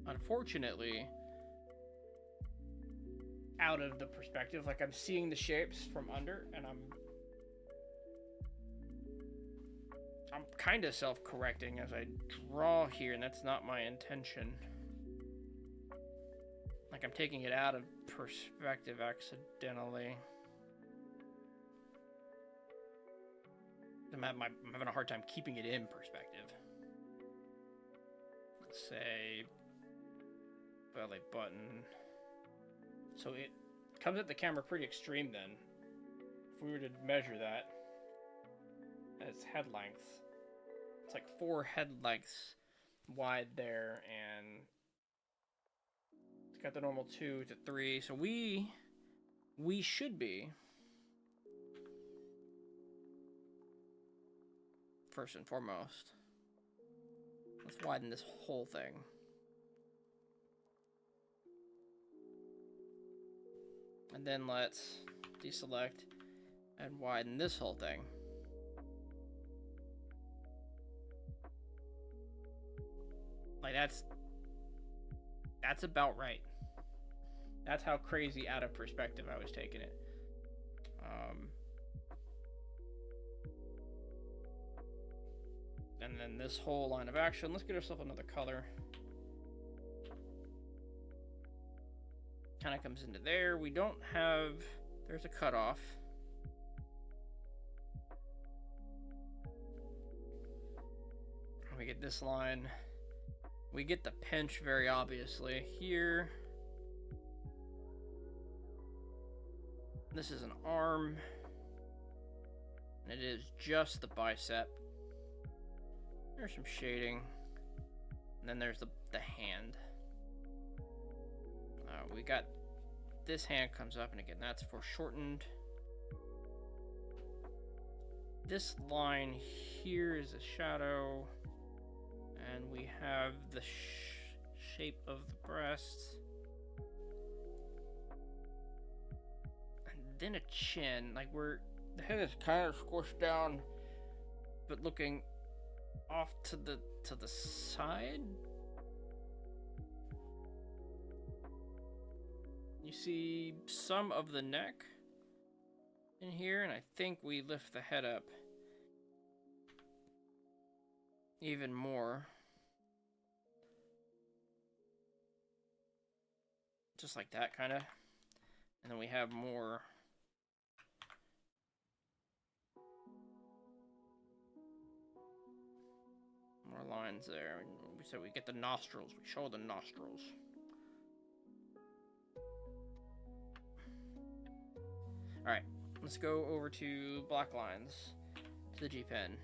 unfortunately, out of the perspective. Like, I'm seeing the shapes from under, and I'm kind of self-correcting as I draw here, and that's not my intention. Like, I'm taking it out of perspective accidentally. I'm having a hard time keeping it in perspective. Let's say belly button. So it comes at the camera pretty extreme then. If we were to measure that as head length, it's like 4 head lengths wide there, and it's got the normal 2 to 3. So we should be, first and foremost, let's widen this whole thing. And then let's deselect and widen this whole thing. Like that's about right. That's how crazy out of perspective I was taking it. And then this whole line of action, let's get ourselves another color. Kind of comes into there. We don't have, there's a cutoff. We get this line. We get the pinch very obviously here. This is an arm. And it is just the bicep. There's some shading. And then there's the hand. We got this hand comes up, and again, that's foreshortened. This line here is a shadow. And we have the shape of the breasts. And then a chin. Like the head is kind of squished down, but looking off to the side. You see some of the neck in here, and I think we lift the head up even more. Just like that, kind of. And then we have more lines there. And we said we get the nostrils. We show the nostrils. Alright, let's go over to black lines, to the G pen.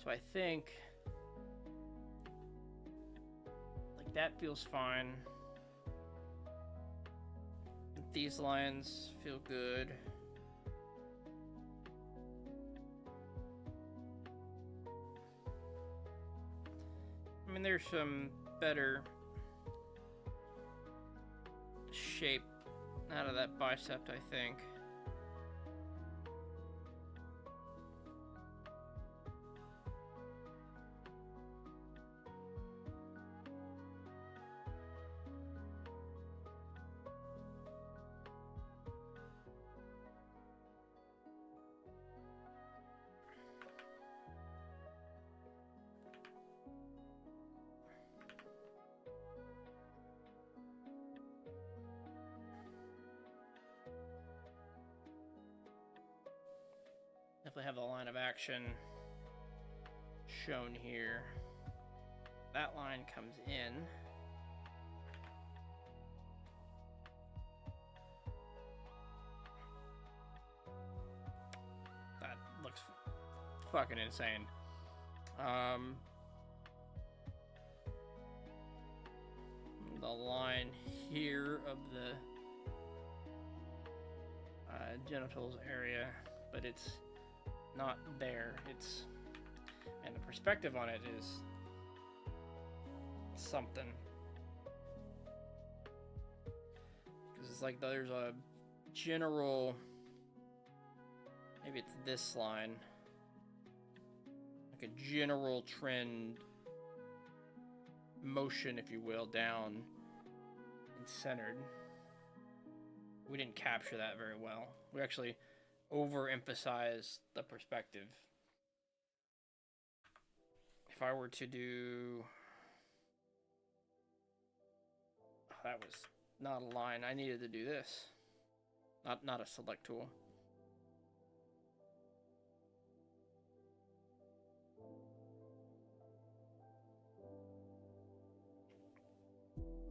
So I think, like, that feels fine. These lines feel good. I mean, there's some better shape out of that bicep, I think. definitely have the line of action shown here. That line comes in. That looks fucking insane. The line here of the genitals area, but it's not there. And the perspective on it is something. Because it's like there's a general, maybe it's this line, like a general trend motion, if you will, down and centered. We didn't capture that very well. We actually overemphasized the perspective. If I were to do... Oh, that was not a line. I needed to do this. Not a select tool.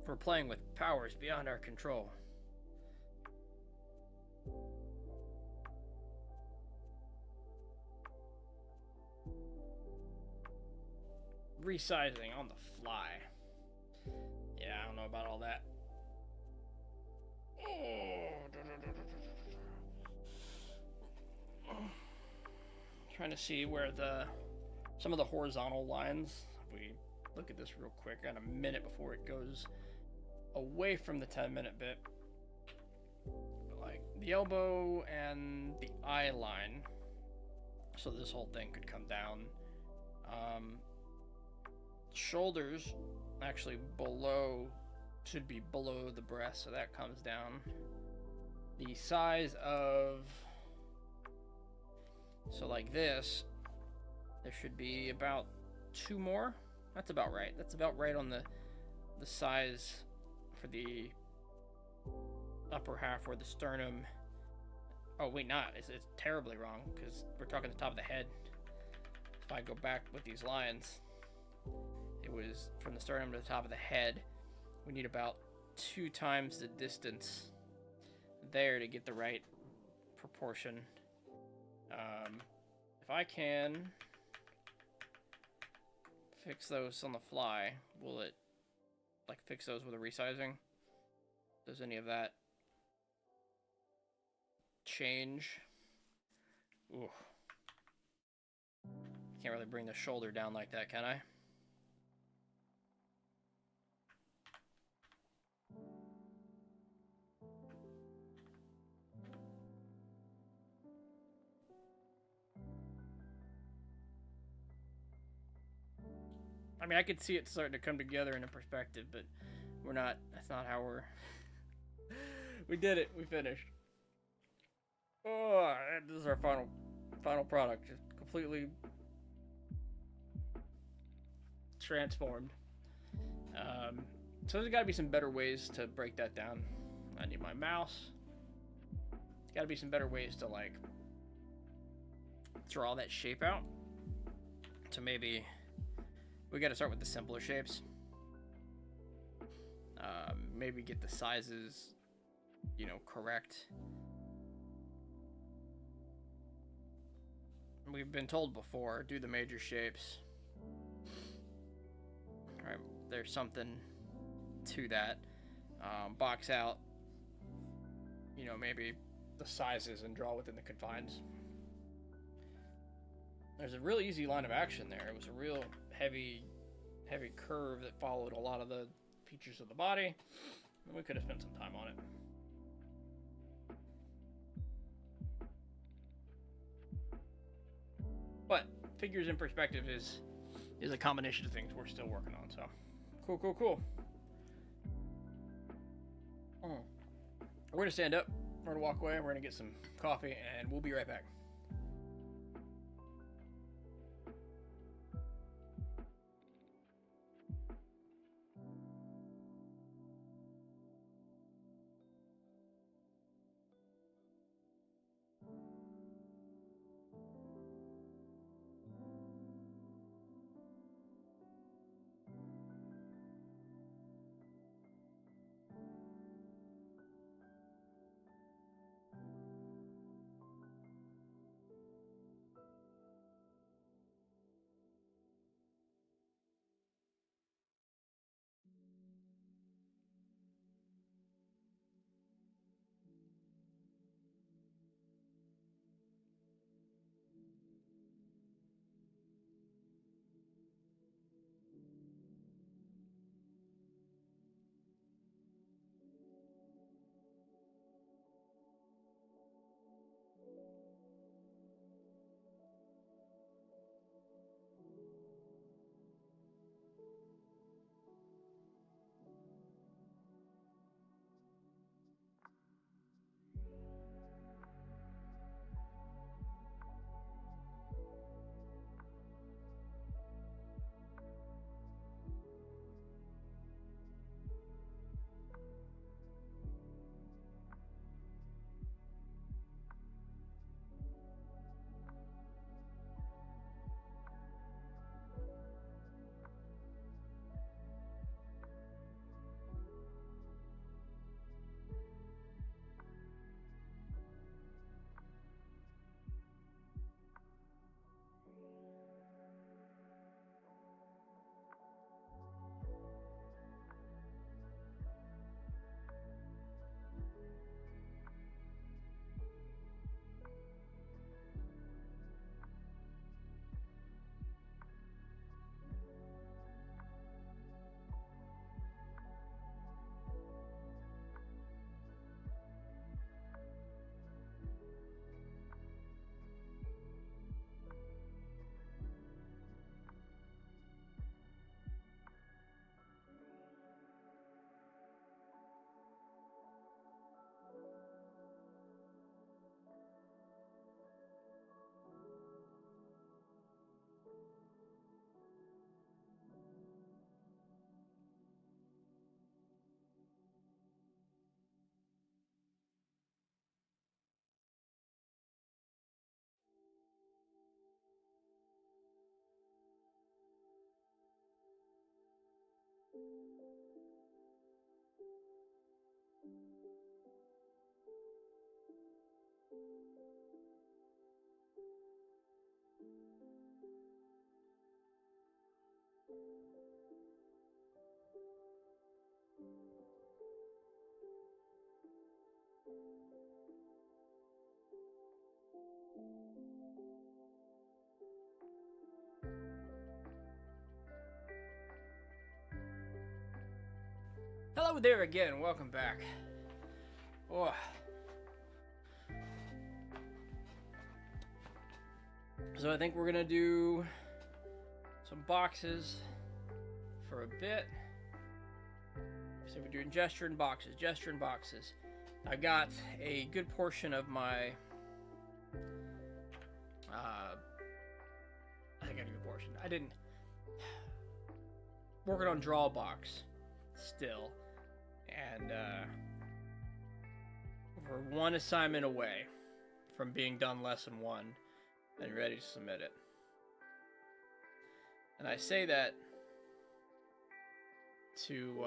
We're playing with powers beyond our control. Resizing on the fly. Yeah, I don't know about all that. Trying to see where some of the horizontal lines, if we look at this real quick, got a minute before it goes away from the 10-minute bit. Like the elbow and the eye line, so this whole thing could come down. Shoulders actually should be below the breast, so that comes down. The size of, so like this, there should be about 2 more. That's about right. That's about right on the size for the upper half where the sternum. Oh wait, not. It's terribly wrong because we're talking the top of the head. If I go back with these lines, it was from the sternum to the top of the head. We need about 2 times the distance there to get the right proportion. If I can fix those on the fly, will it like fix those with a resizing? Does any of that change? Ooh. Can't really bring the shoulder down like that, can I? I mean, I could see it starting to come together in a perspective, but we're not. That's not how we're. We did it. We finished. Oh, this is our final product. Just completely transformed. So there's got to be some better ways to break that down. I need my mouse. There's got to be some better ways to like draw that shape out. So maybe we got to start with the simpler shapes. Maybe get the sizes, correct. We've been told before, do the major shapes. All right, there's something to that. Box out, maybe the sizes and draw within the confines. There's a really easy line of action there. It was a real heavy curve that followed a lot of the features of the body. And we could have spent some time on it. But figures in perspective is a combination of things we're still working on. So cool. We're gonna stand up. We're gonna walk away. We're gonna get some coffee, and we'll be right back. Hello there again, welcome back. Oh. So I think we're gonna do some boxes for a bit. So we're doing gesture and boxes, gesture and boxes. I got a good portion of my I got a good portion. I didn't working on draw box still, and we're one assignment away from being done lesson 1 and ready to submit it. And I say that to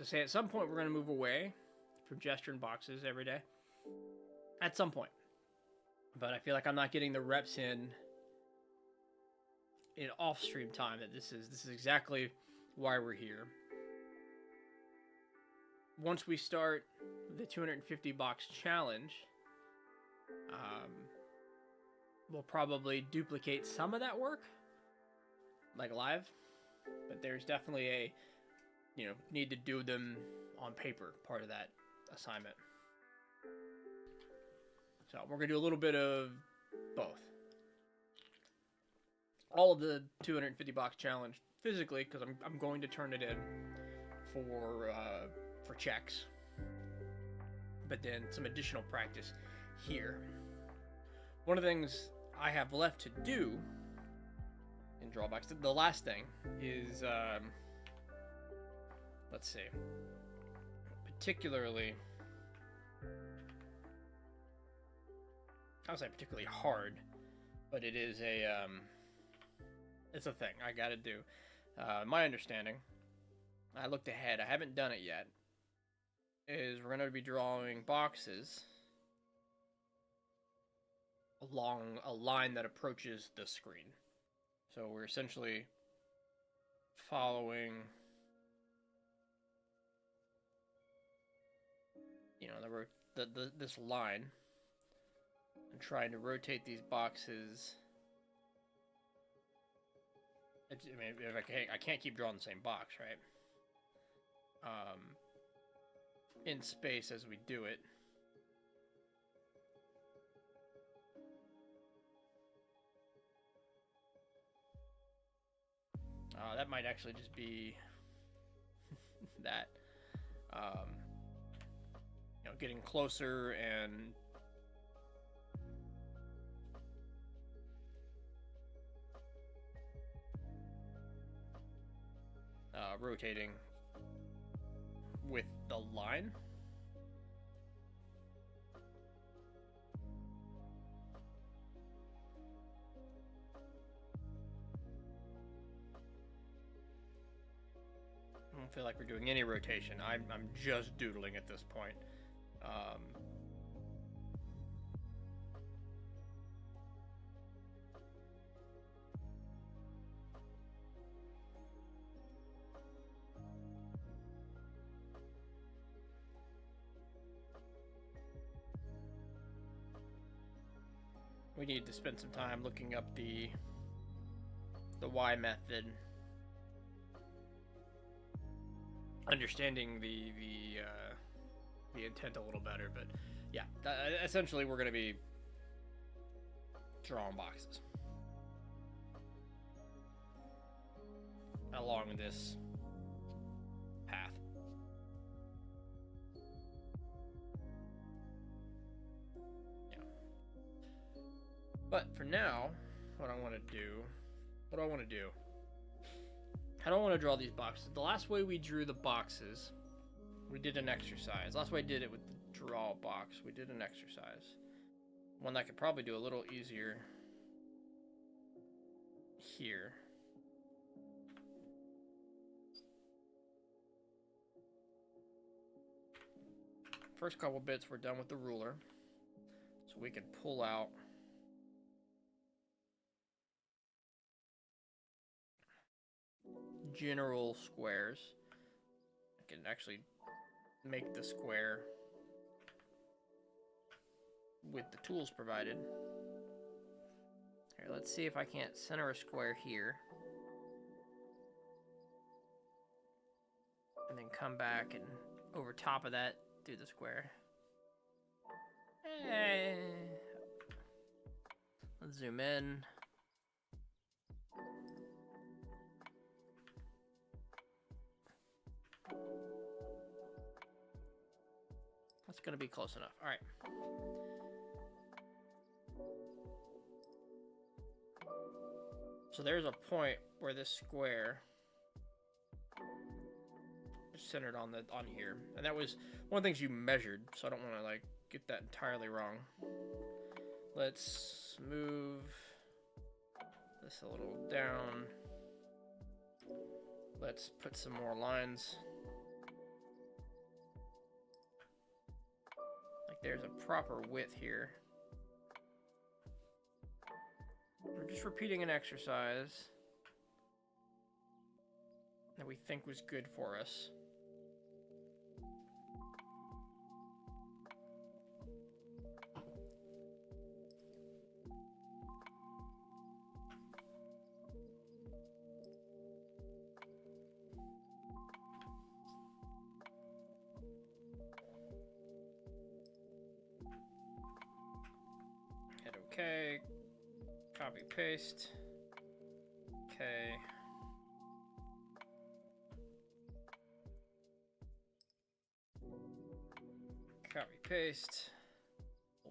say at some point we're going to move away from gesture and boxes every day. At some point. But I feel like I'm not getting the reps in off-stream time. That this is exactly why we're here. Once we start the 250 box challenge, we'll probably duplicate some of that work, like live. But there's definitely a, need to do them on paper part of that assignment. So we're going to do a little bit of both. All of the 250 box challenge physically, because I'm going to turn it in for checks. But then some additional practice here. One of the things I have left to do in drawbacks, the last thing is, let's see, particularly, I would say particularly hard, but it is it's a thing I gotta do. My understanding, I looked ahead, I haven't done it yet, is we're gonna be drawing boxes along a line that approaches the screen. So we're essentially following, this line and trying to rotate these boxes. I can't keep drawing the same box, right? In space as we do it. That might actually just be that. Getting closer and rotating with the line. I don't feel like we're doing any rotation. I'm just doodling at this point. We need to spend some time looking up the Y method, understanding the intent a little better. But yeah, essentially we're going to be drawing boxes along this path. Yeah. But for now, what do I want to do? How do I want to draw these boxes? The last way we drew the boxes, we did an exercise. Last way I did it with the draw box, we did an exercise. One that I could probably do a little easier here. First couple bits we're done with the ruler, so we can pull out general squares. I can actually make the square with the tools provided. Here, let's see if I can't center a square here. And then come back and over top of that, do the square. Let's zoom in. That's gonna be close enough. All right. So there's a point where this square is centered on here, and that was one of the things you measured. So I don't want to like get that entirely wrong. Let's move this a little down. Let's put some more lines. Like there's a proper width here. We're just repeating an exercise that we think was good for us. Hit OK. Copy, paste. Okay. Copy, paste.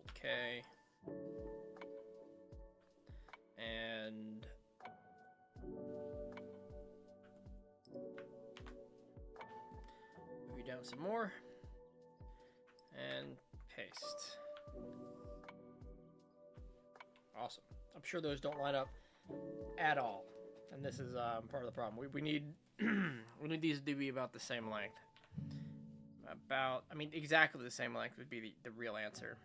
Okay. And move you down some more. And paste. Awesome. I'm sure those don't line up at all, and this is part of the problem. We need we need these to be about the same length. I mean, exactly the same length would be the real answer.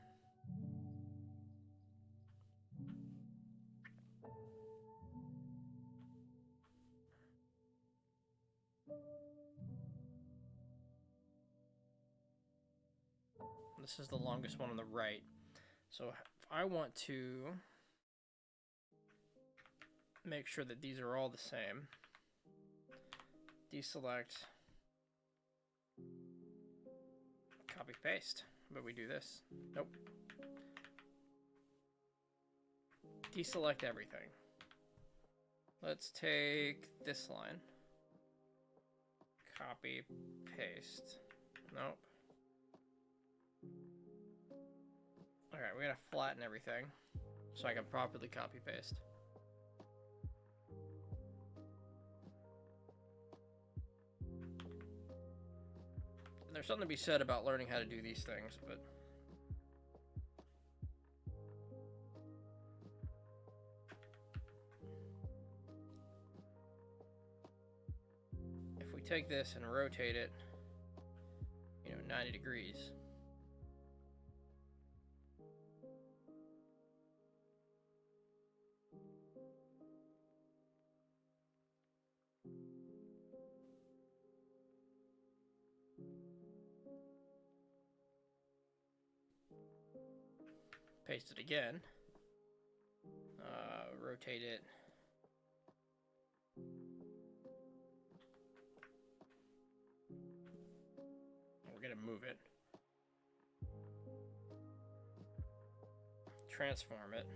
This is the longest one on the right. So if I want to make sure that these are all the same, deselect, copy, paste. But we do this. Nope. Deselect everything. Let's take this line. Copy, paste. Nope. Alright, we gotta flatten everything so I can properly copy paste. There's something to be said about learning how to do these things, but if we take this and rotate it, 90 degrees, paste it again, rotate it, we're gonna move it, transform it,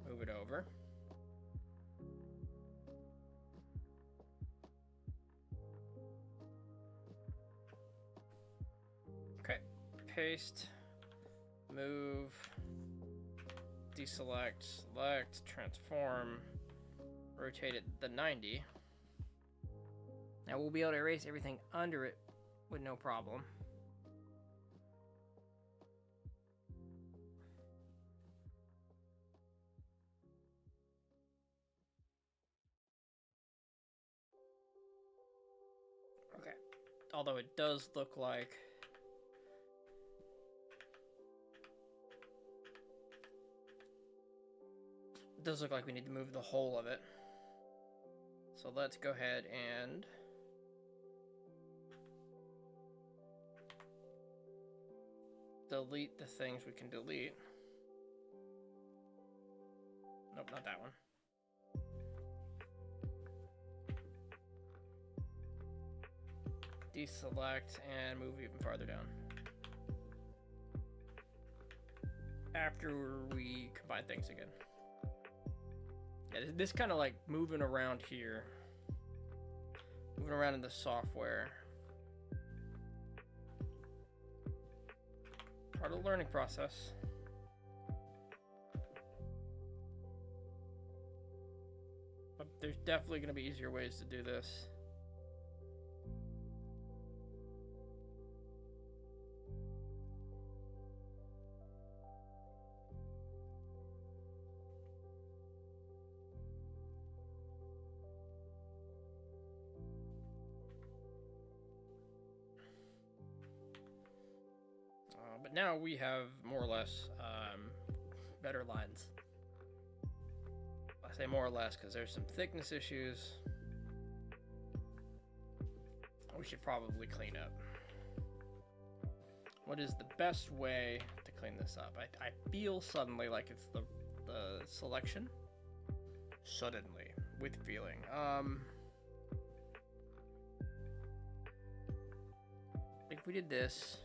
move it over, okay, paste, move, deselect, select, transform, rotate it the 90. Now we'll be able to erase everything under it with no problem. Okay, although it does look like we need to move the whole of it. So So let's go ahead and delete the things we can delete. Nope, not that one. Deselect and move even farther down. After we combine things again. Yeah, this kind of like moving around here. Moving around in the software. Part of the learning process. But there's definitely going to be easier ways to do this. But now we have more or less better lines. I say more or less because there's some thickness issues we should probably clean up. What is the best way to clean this up? I feel suddenly like it's the selection. Suddenly, with feeling. If we did this.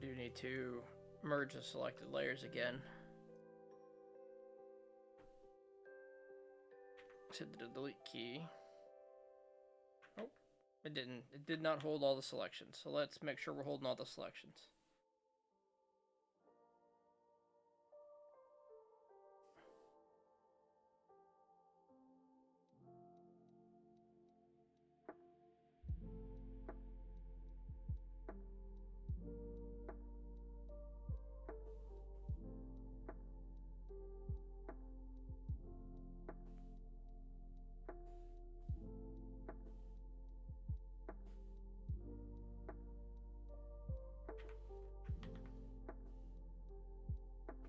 We do need to merge the selected layers again. Hit the delete key. Oh, it didn't. It did not hold all the selections. So let's make sure we're holding all the selections.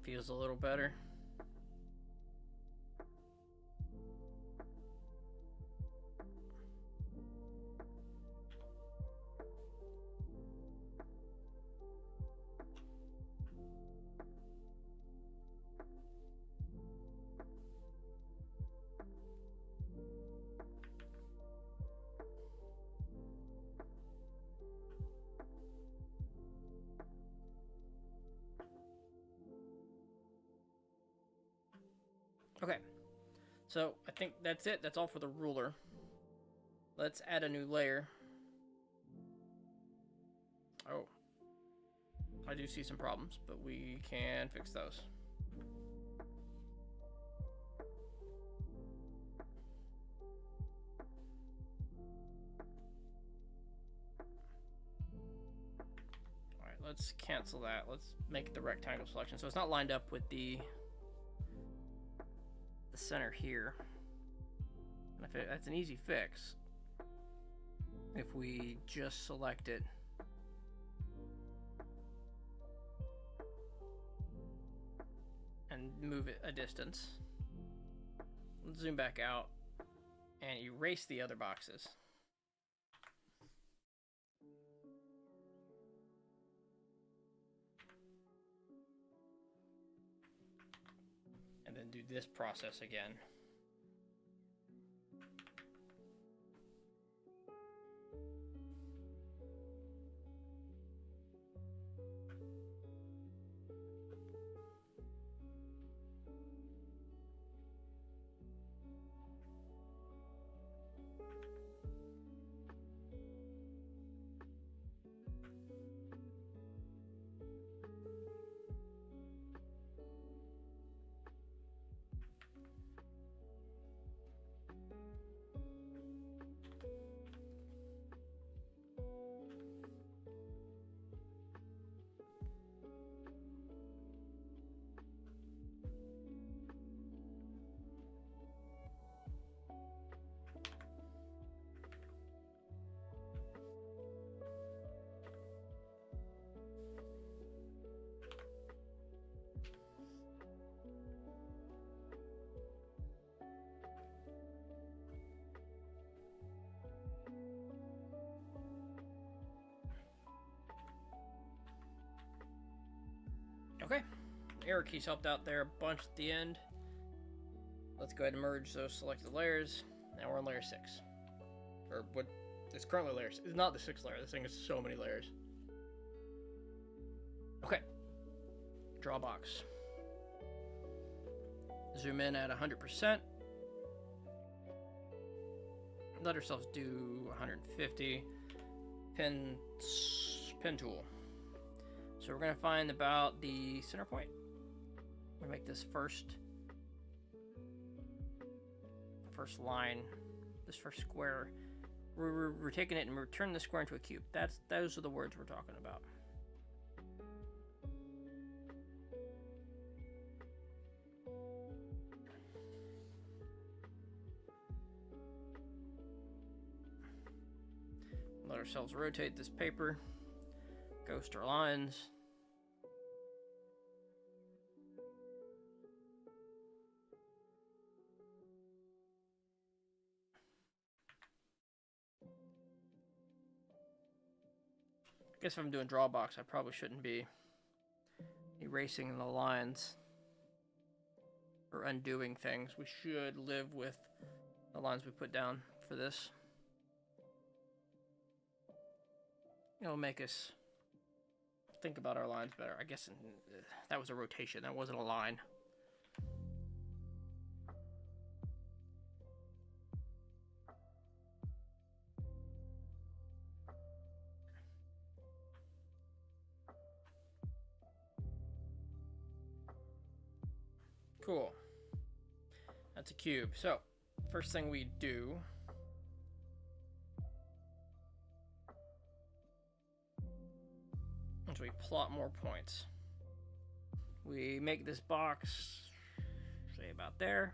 Feels a little better. Okay, so I think that's it. That's all for the ruler. Let's add a new layer. Oh, I do see some problems, but we can fix those. All right, let's cancel that. Let's make the rectangle selection. So it's not lined up with the center here. And that's an easy fix if we just select it and move it a distance. Let's zoom back out and erase the other boxes. And then do this process again. Okay, error keys helped out there a bunch at the end. Let's go ahead and merge those selected layers. Now we're on layer 6. Or what is currently layer 6. It's not the 6th layer. This thing has so many layers. Okay. Draw box. Zoom in at 100%. Let ourselves do 150. Pen tool. So we're going to find about the center point. We're going to make this first line, this first square. We're taking it and we're turning the square into a cube. Those are the words we're talking about. Let ourselves rotate this paper. Ghost our lines. I guess if I'm doing drawbox, I probably shouldn't be erasing the lines or undoing things. We should live with the lines we put down for this. It'll make us think about our lines better. I guess that was a rotation. That wasn't a line. Cool. That's a cube. So, first thing we do is we plot more points. We make this box, say about there.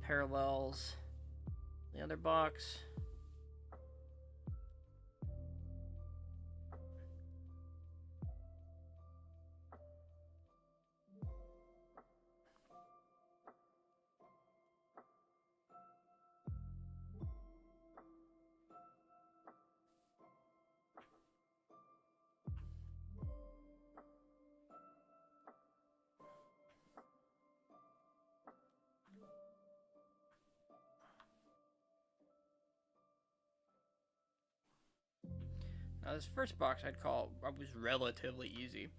Parallels the other box. Now this first box was relatively easy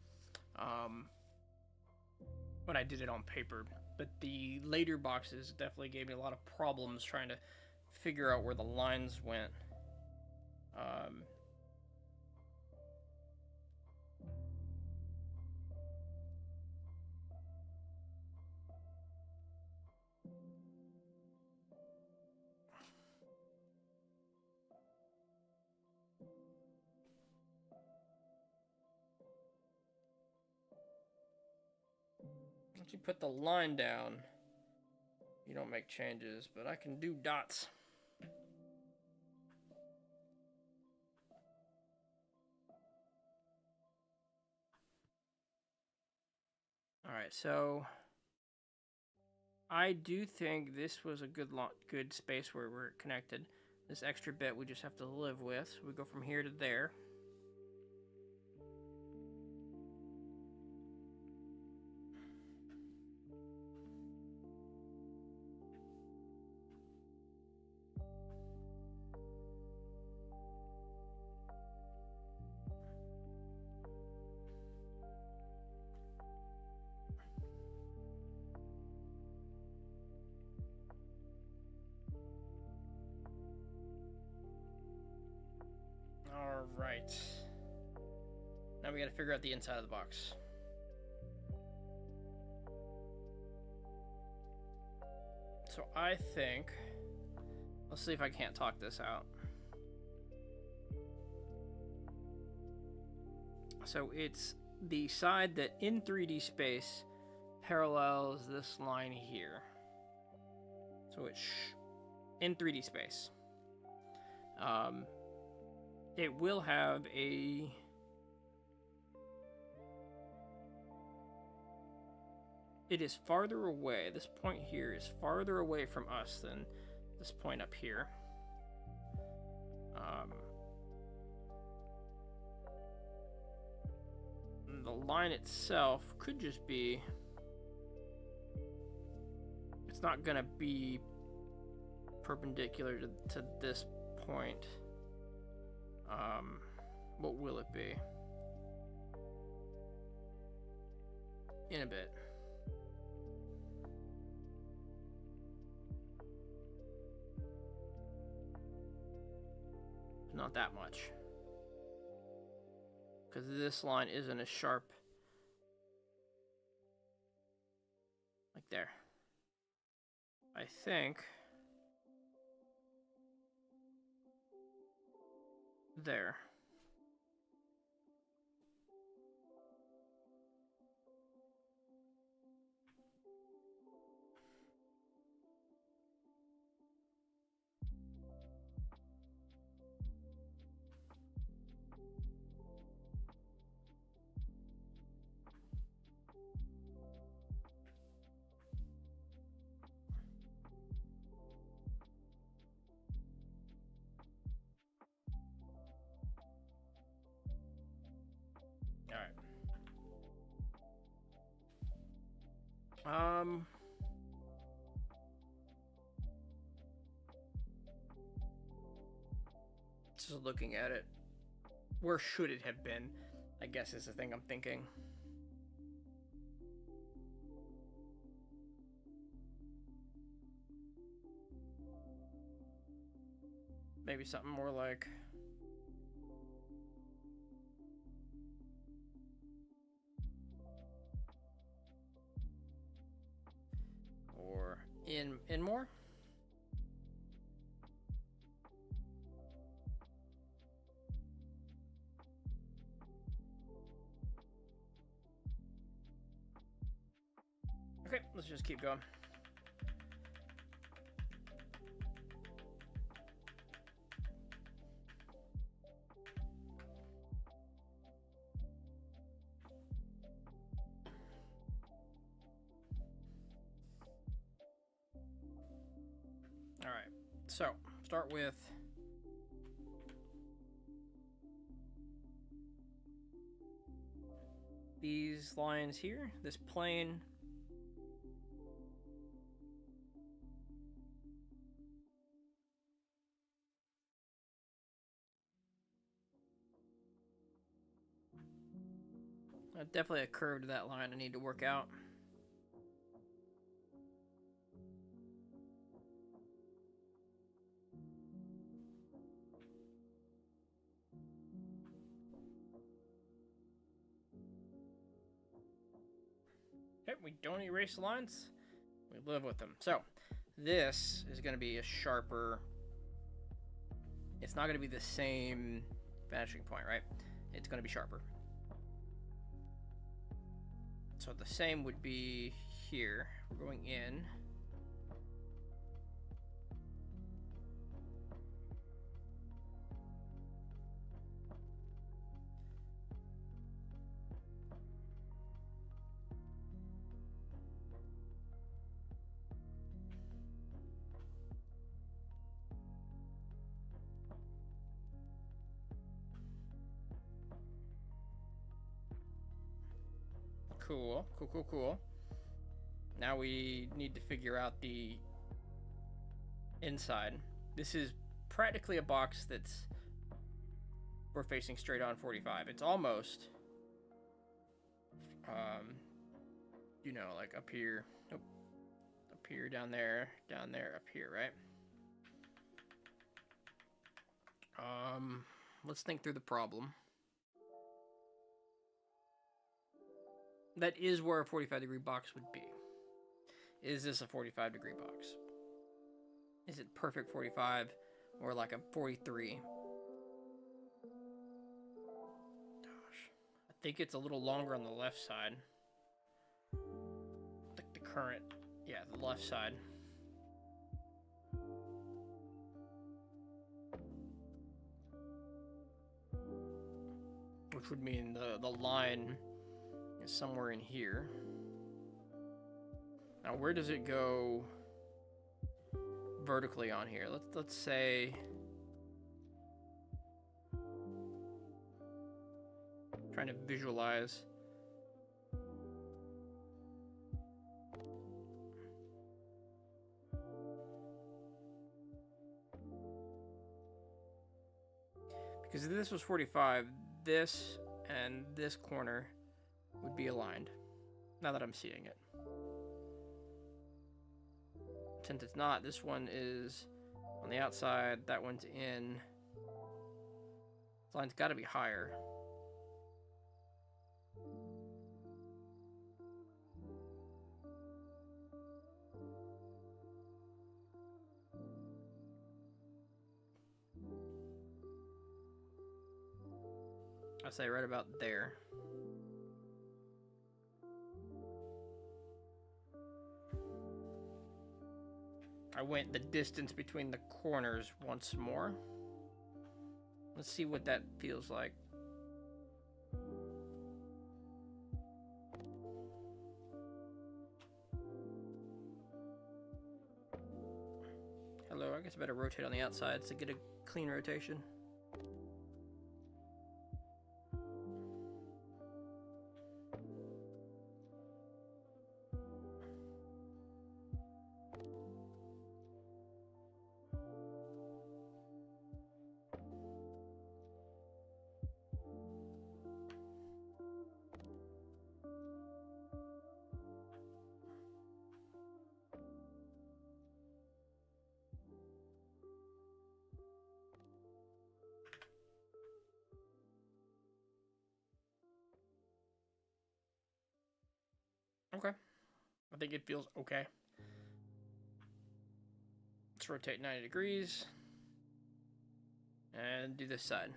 when I did it on paper, but the later boxes definitely gave me a lot of problems trying to figure out where the lines went. Once you put the line down, you don't make changes, but I can do dots. Alright, so I do think this was a good space where we're connected. This extra bit we just have to live with. So we go from here to there. Alright. Now we gotta figure out the inside of the box. So I think... Let's see if I can't talk this out. So it's the side that in 3D space parallels this line here. So it's in 3D space. It will have a... It is farther away. This point here is farther away from us than this point up here. the line itself could just be, it's not gonna be perpendicular to this point. What will it be? In a bit. Not that much. Because this line isn't as sharp. Like there. I think. There. Just looking at it, where should it have been? I guess is the thing I'm thinking. Maybe something more like or in more. Okay, let's just keep going. All right, so start with these lines here, this plane. Definitely a curve to that line I need to work out. Okay, we don't erase lines. We live with them. So this is going to be a sharper. It's not going to be the same vanishing point, right? It's going to be sharper. So the same would be here. We're going in. Cool, cool, cool, cool. Now we need to figure out the inside. This is practically a box that's we're facing straight on 45. It's almost, you know, like up here, nope, up here, down there, up here, right? Let's think through the problem. That is where a 45-degree box would be. Is this a 45-degree box? Is it perfect 45 or like a 43? Gosh, I think it's a little longer on the left side. Like the current, yeah, the left side. Which would mean the line is somewhere in here. Now, where does it go vertically on here? Let's say trying to visualize Because if this was 45, this and this corner would be aligned. Now that I'm seeing it. Since it's not, this one is on the outside, that one's in. This line's got to be higher. I say right about there. I went the distance between the corners once more. Let's see what that feels like. Hello, I guess I better rotate on the outside to get a clean rotation. Okay. I think it feels okay. Let's rotate 90 degrees. And do this side.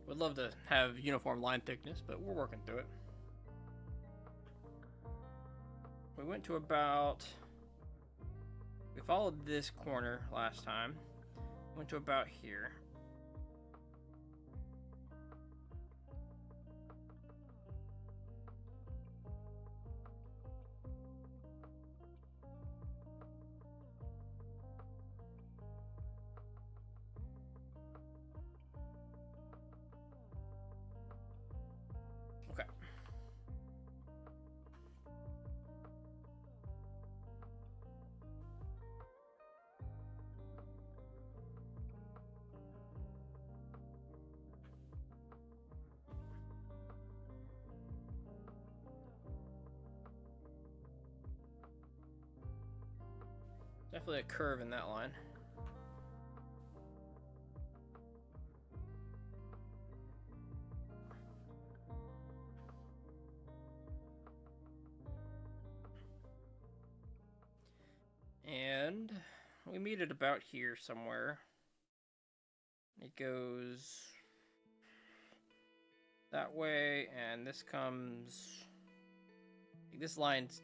Would love to have uniform line thickness, but we're working through it. We went to about... We followed this corner last time. Went to about here. Okay. Definitely a curve in that line. And we meet it about here somewhere. It goes that way, and this comes... This line's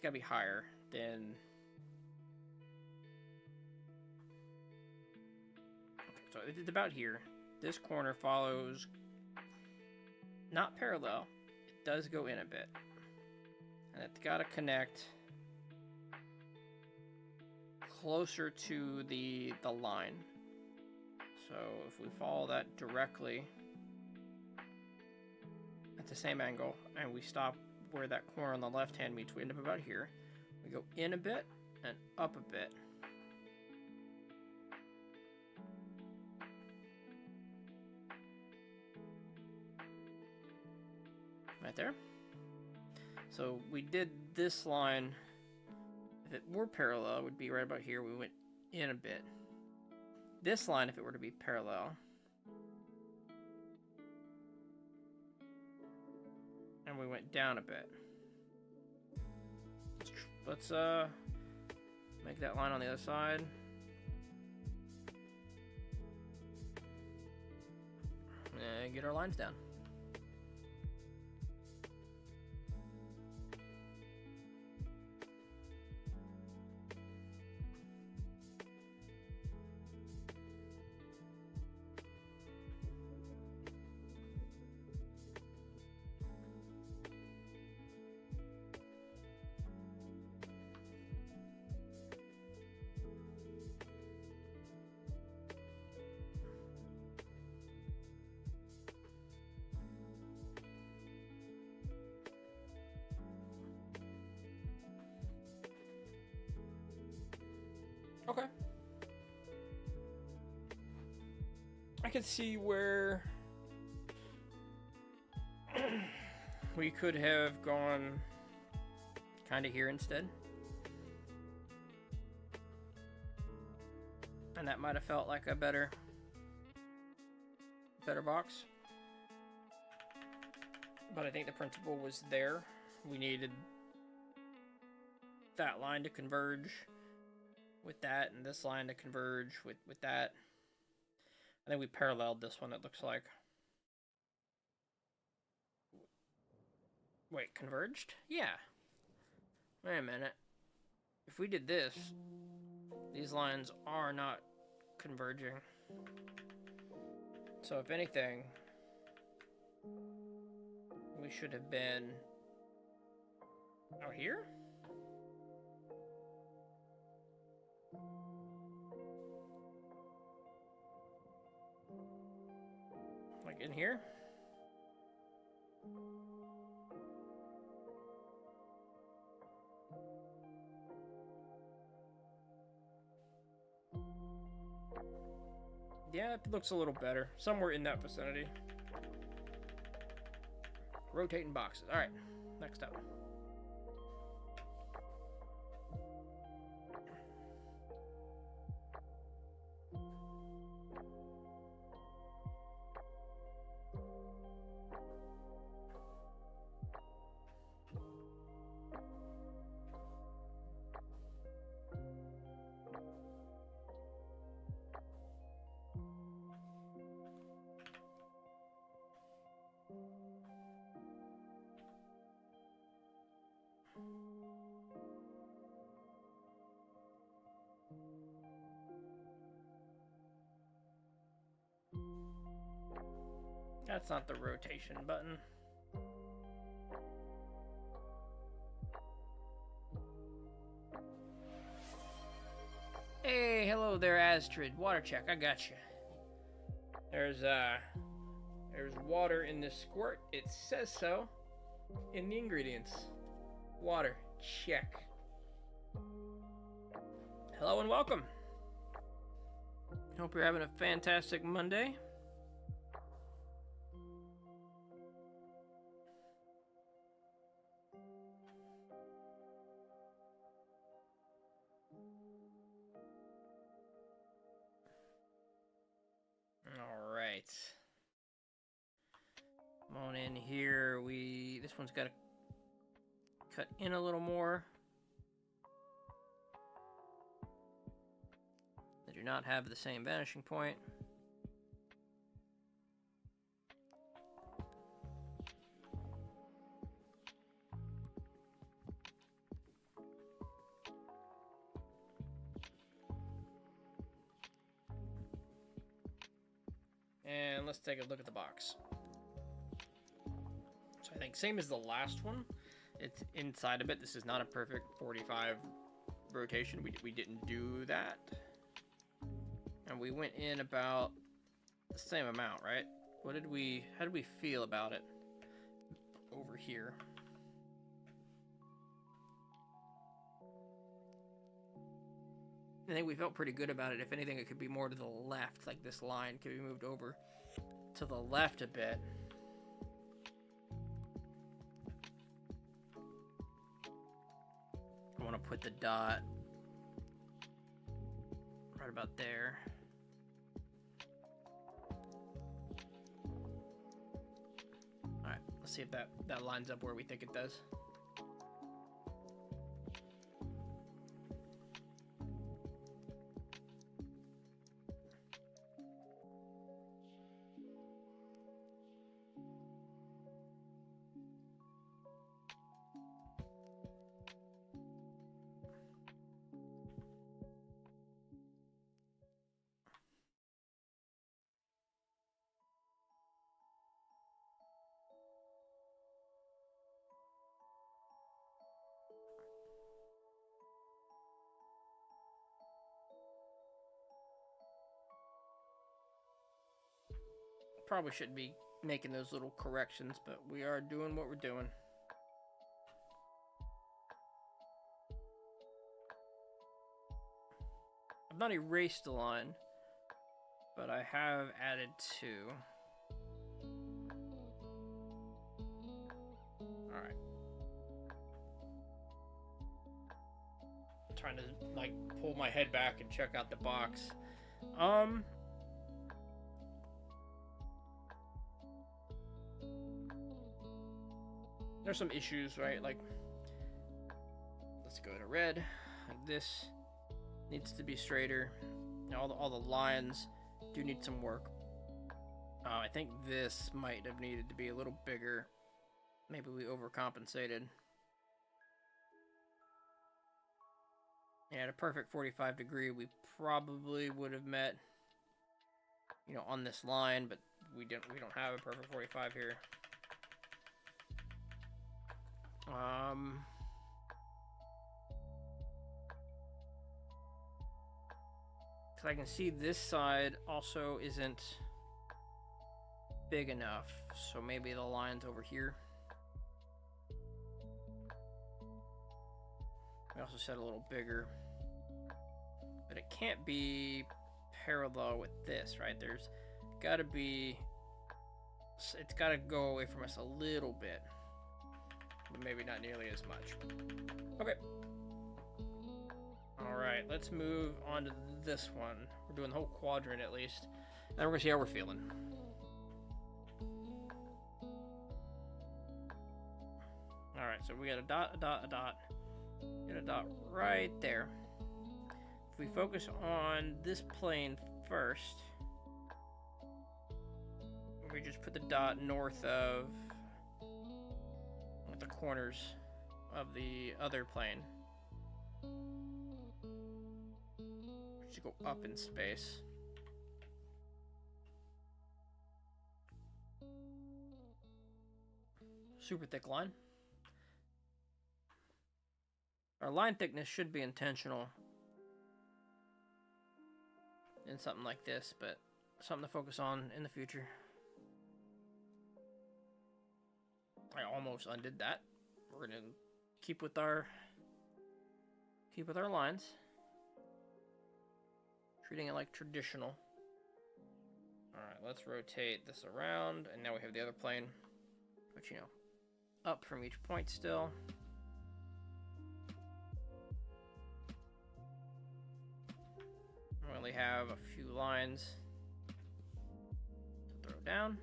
gotta be higher than... So it's about here. This corner follows not parallel. It does go in a bit. And it's got to connect closer to the line. So if we follow that directly at the same angle and we stop where that corner on the left hand meets, we end up about here. We go in a bit and up a bit. Right there. So we did this line. If it were parallel, it would be right about here. We went in a bit. This line, if it were to be parallel, and we went down a bit. Let's make that line on the other side. And get our lines down. I could see where we could have gone kind of here instead. And that might have felt like a better box. But I think the principle was there. We needed that line to converge with that, and this line to converge with that. I think we paralleled this one, it looks like. Wait, converged? Yeah. Wait a minute. If we did this, these lines are not converging. So if anything, we should have been out here? Like in here? Yeah, it looks a little better. Somewhere in that vicinity. Rotating boxes. Alright, next up. That's not the rotation button. Hey, hello there, Astrid. Water check, I got you. There's water in this squirt. It says so in the ingredients. Water, check. Hello and welcome. Hope you're having a fantastic Monday. Come on in here. This one's got to cut in a little more. They do not have the same vanishing point. And let's take a look at the box. So I think same as the last one. It's inside of it. This is not a perfect 45 rotation. We didn't do that. And we went in about the same amount, right? How did we feel about it over here? I think we felt pretty good about it. If anything, it could be more to the left, like this line could be moved over to the left a bit. I want to put the dot right about there. All right, let's see if that lines up where we think it does. Probably shouldn't be making those little corrections, but we are doing what we're doing. I've not erased the line, but I have added 2. All right. I'm trying to like pull my head back and check out the box. There's some issues, right? Like, let's go to red. This needs to be straighter. All the lines do need some work. I think this might have needed to be a little bigger. Maybe we overcompensated. And at a perfect 45 degree, we probably would have met, you know, on this line, but we don't have a perfect 45 here. Because I can see this side also isn't big enough, so maybe the line's over here. We also said a little bigger, but it can't be parallel with this, right? There's got to be, it's got to go away from us a little bit, but maybe not nearly as much. Okay. All right, let's move on to this one. We're doing the whole quadrant at least. Then we're gonna see how we're feeling. All right, so we got a dot, a dot, a dot. Get a dot right there. If we focus on this plane first, we just put the dot north of the corners of the other plane. We should go up in space. Super thick line. Our line thickness should be intentional in something like this, but something to focus on in the future. I almost undid that. We're gonna keep with our lines, treating it like traditional. All right, let's rotate this around, and now we have the other plane, which, you know, up from each point still. We only have a few lines to throw down.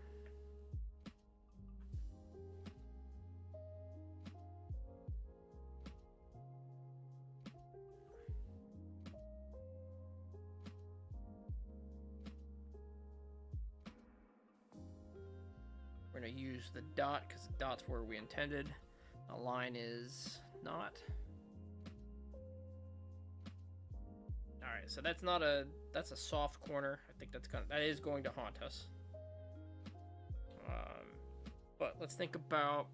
We're going to use the dot because the dot's where we intended. A line is not. Alright, so that's a soft corner. I think that is going to haunt us. But let's think about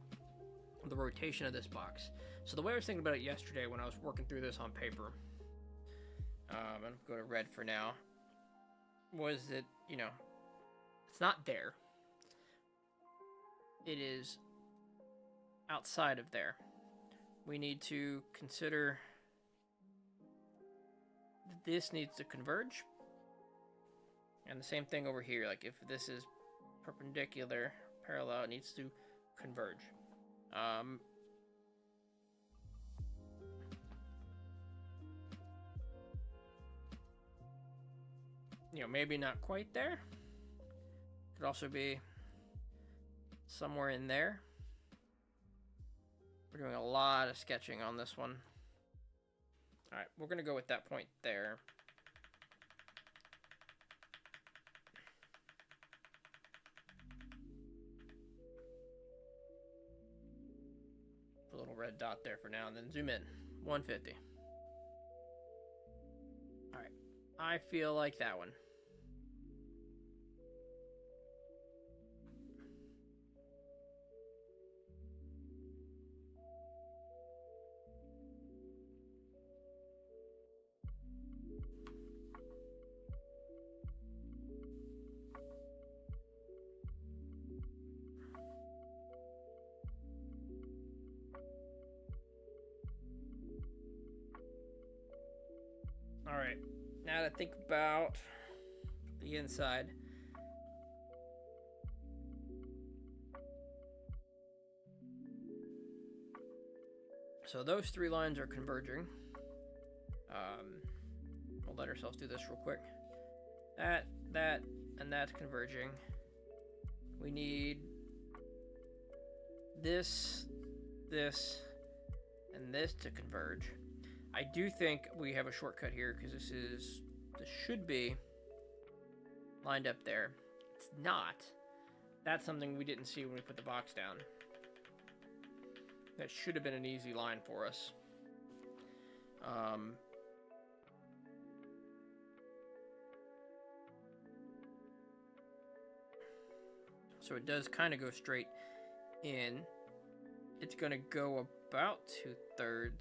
the rotation of this box. So the way I was thinking about it yesterday when I was working through this on paper, I'm going to go to red for now, was that, you know, it's not there. It is outside of there. We need to consider this needs to converge, and the same thing over here. Like if this is perpendicular, parallel, it needs to converge. You know, maybe not quite there. Could also be somewhere in there. We're doing a lot of sketching on this one. All right, we're gonna go with that point there. A little red dot there for now, and then zoom in. 150. All right, I feel like that one. All right, now to think about the inside. So those three lines are converging. We'll let ourselves do this real quick. That, and that's converging. We need this, and this to converge. I do think we have a shortcut here because this should be lined up there. It's not. That's something we didn't see when we put the box down. That should have been an easy line for us. So it does kind of go straight in. It's going to go about 2/3.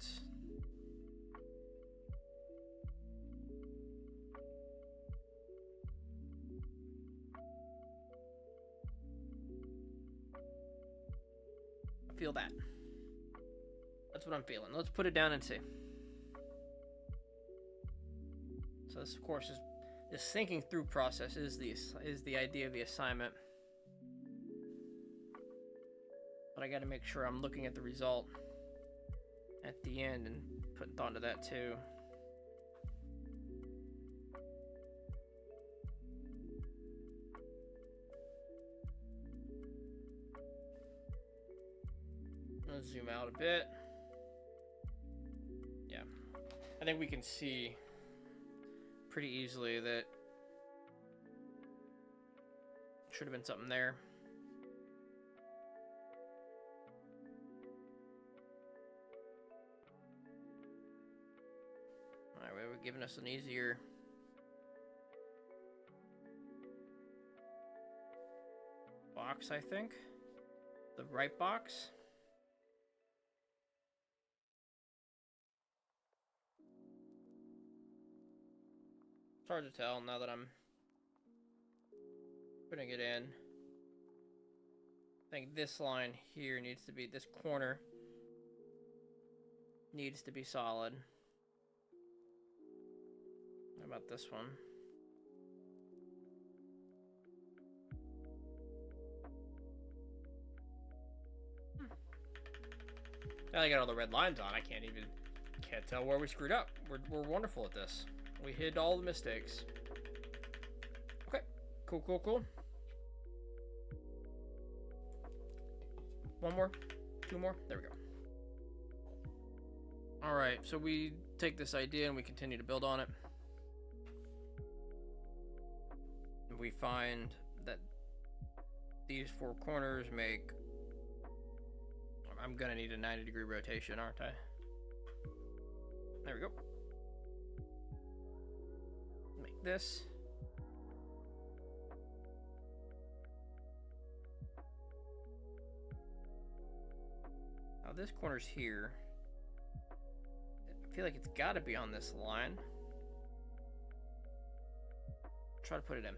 I feel that. That's what I'm feeling. Let's put it down and see. So this, of course, is this thinking through process is the idea of the assignment. But I got to make sure I'm looking at the result at the end and putting thought into that too. Let's zoom out a bit. Yeah, I think we can see pretty easily that should have been something there. Alright, well, we're giving us an easier box, I think. The right box. It's hard to tell now that I'm putting it in. I think this line here needs to be, this corner needs to be solid. How about this one? Now I got all the red lines on. I can't tell where we screwed up. We're wonderful at this. We hid all the mistakes. Okay, cool. One more, two more. There we go. All right, so we take this idea and we continue to build on it. We find that these four corners make, I'm gonna need a 90-degree rotation, aren't I? There we go. Make this. Now this corner's here. I feel like it's gotta be on this line. Try to put it in.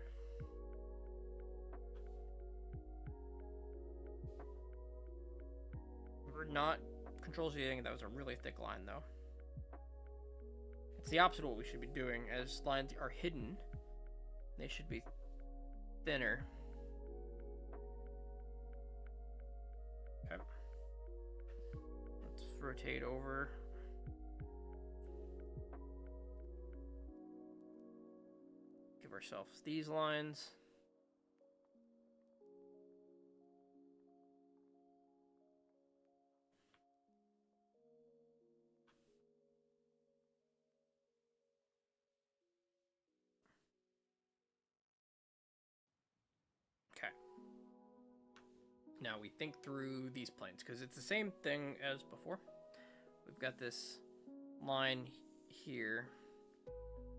We're not Control-Z. That was a really thick line though. It's the opposite of what we should be doing. As lines are hidden, they should be thinner. Okay. Let's rotate over. Give ourselves these lines. Now we think through these planes because it's the same thing as before. We've got this line here.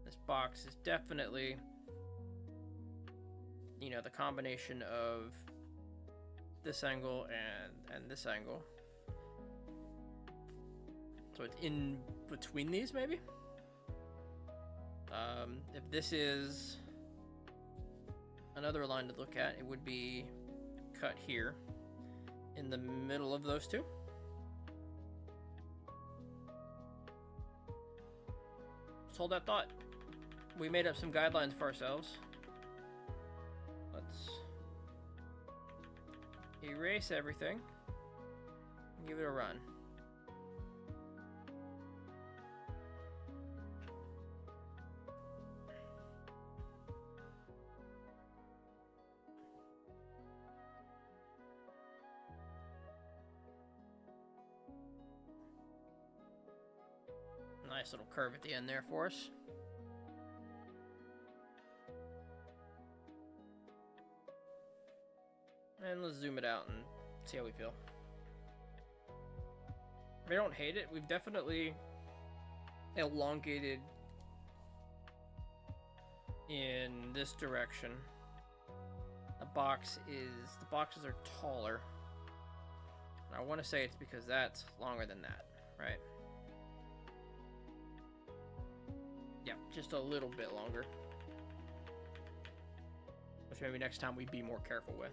This box is definitely, you know, the combination of this angle and this angle. So it's in between these maybe. If this is another line to look at, it would be cut here in the middle of those two. Let's hold that thought. We made up some guidelines for ourselves. let's erase everything and give it a run. Nice little curve at the end there for us. And let's zoom it out and see how we feel. I don't hate it. We've definitely elongated in this direction. The boxes are taller. And I want to say it's because that's longer than that, right? Yeah, just a little bit longer. Which maybe next time we'd be more careful with.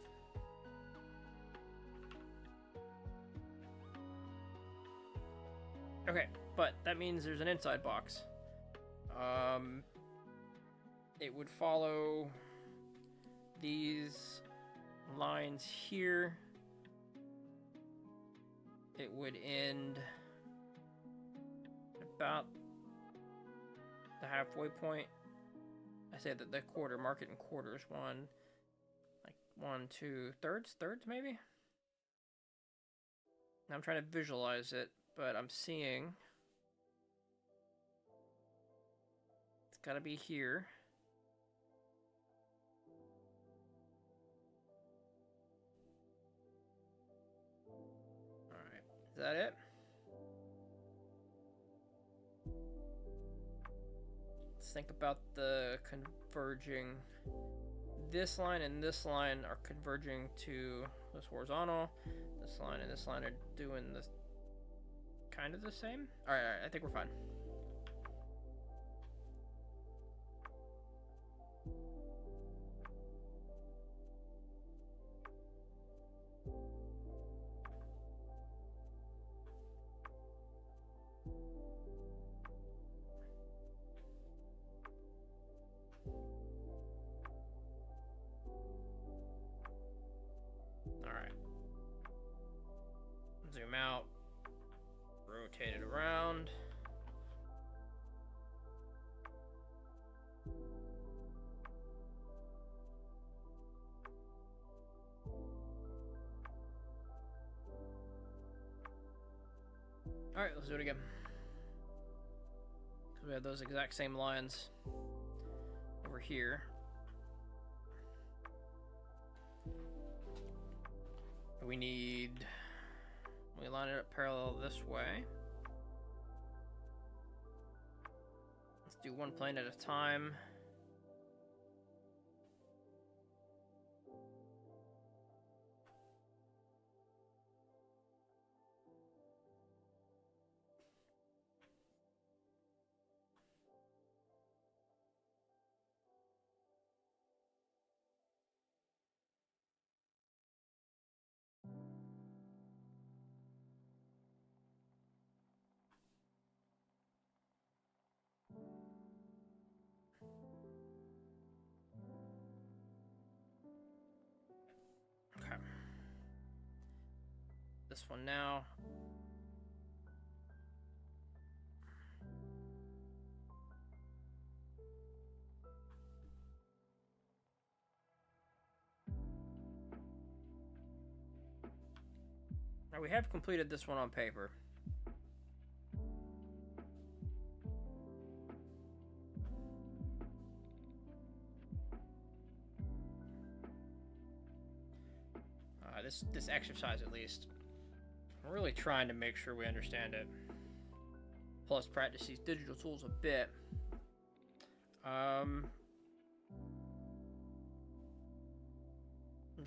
Okay, but that means there's an inside box. It would follow these lines here. It would end about the halfway point. I say that the quarter, mark it in quarters. Like 1, 2 thirds maybe? I'm trying to visualize it, but I'm seeing it's gotta be here. Alright, is that it? Let's think about the converging. This line and this line are converging to this horizontal. This line and this line are doing this kind of the same. All right, I think we're fine. All right. Zoom out. Rotate it around. All right, let's do it again. So we have those exact same lines over here. We line it up parallel this way. Let's do one plane at a time. Okay. This one now. Now we have completed this one on paper. This exercise, at least, I'm really trying to make sure we understand it. Plus, practice these digital tools a bit.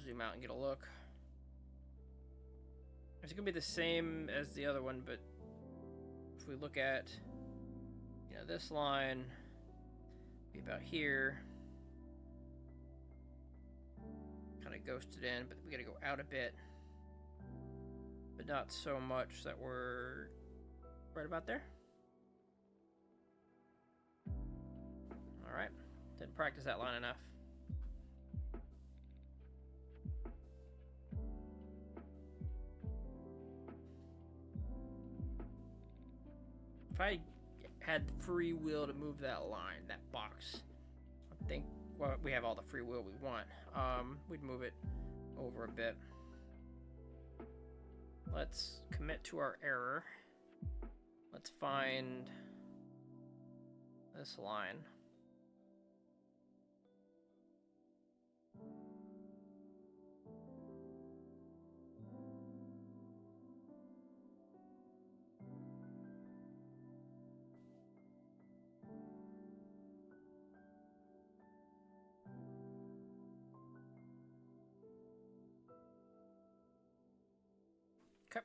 Zoom out and get a look. It's gonna be the same as the other one, but if we look at, this line, be about here. Kind of ghosted in, but we gotta go out a bit, but not so much that we're right about there. All right, didn't practice that line enough. if I had free will to move that line, that box, I think, well, we have all the free will we want. We'd move it over a bit. Let's commit to our error. Let's find this line. Okay.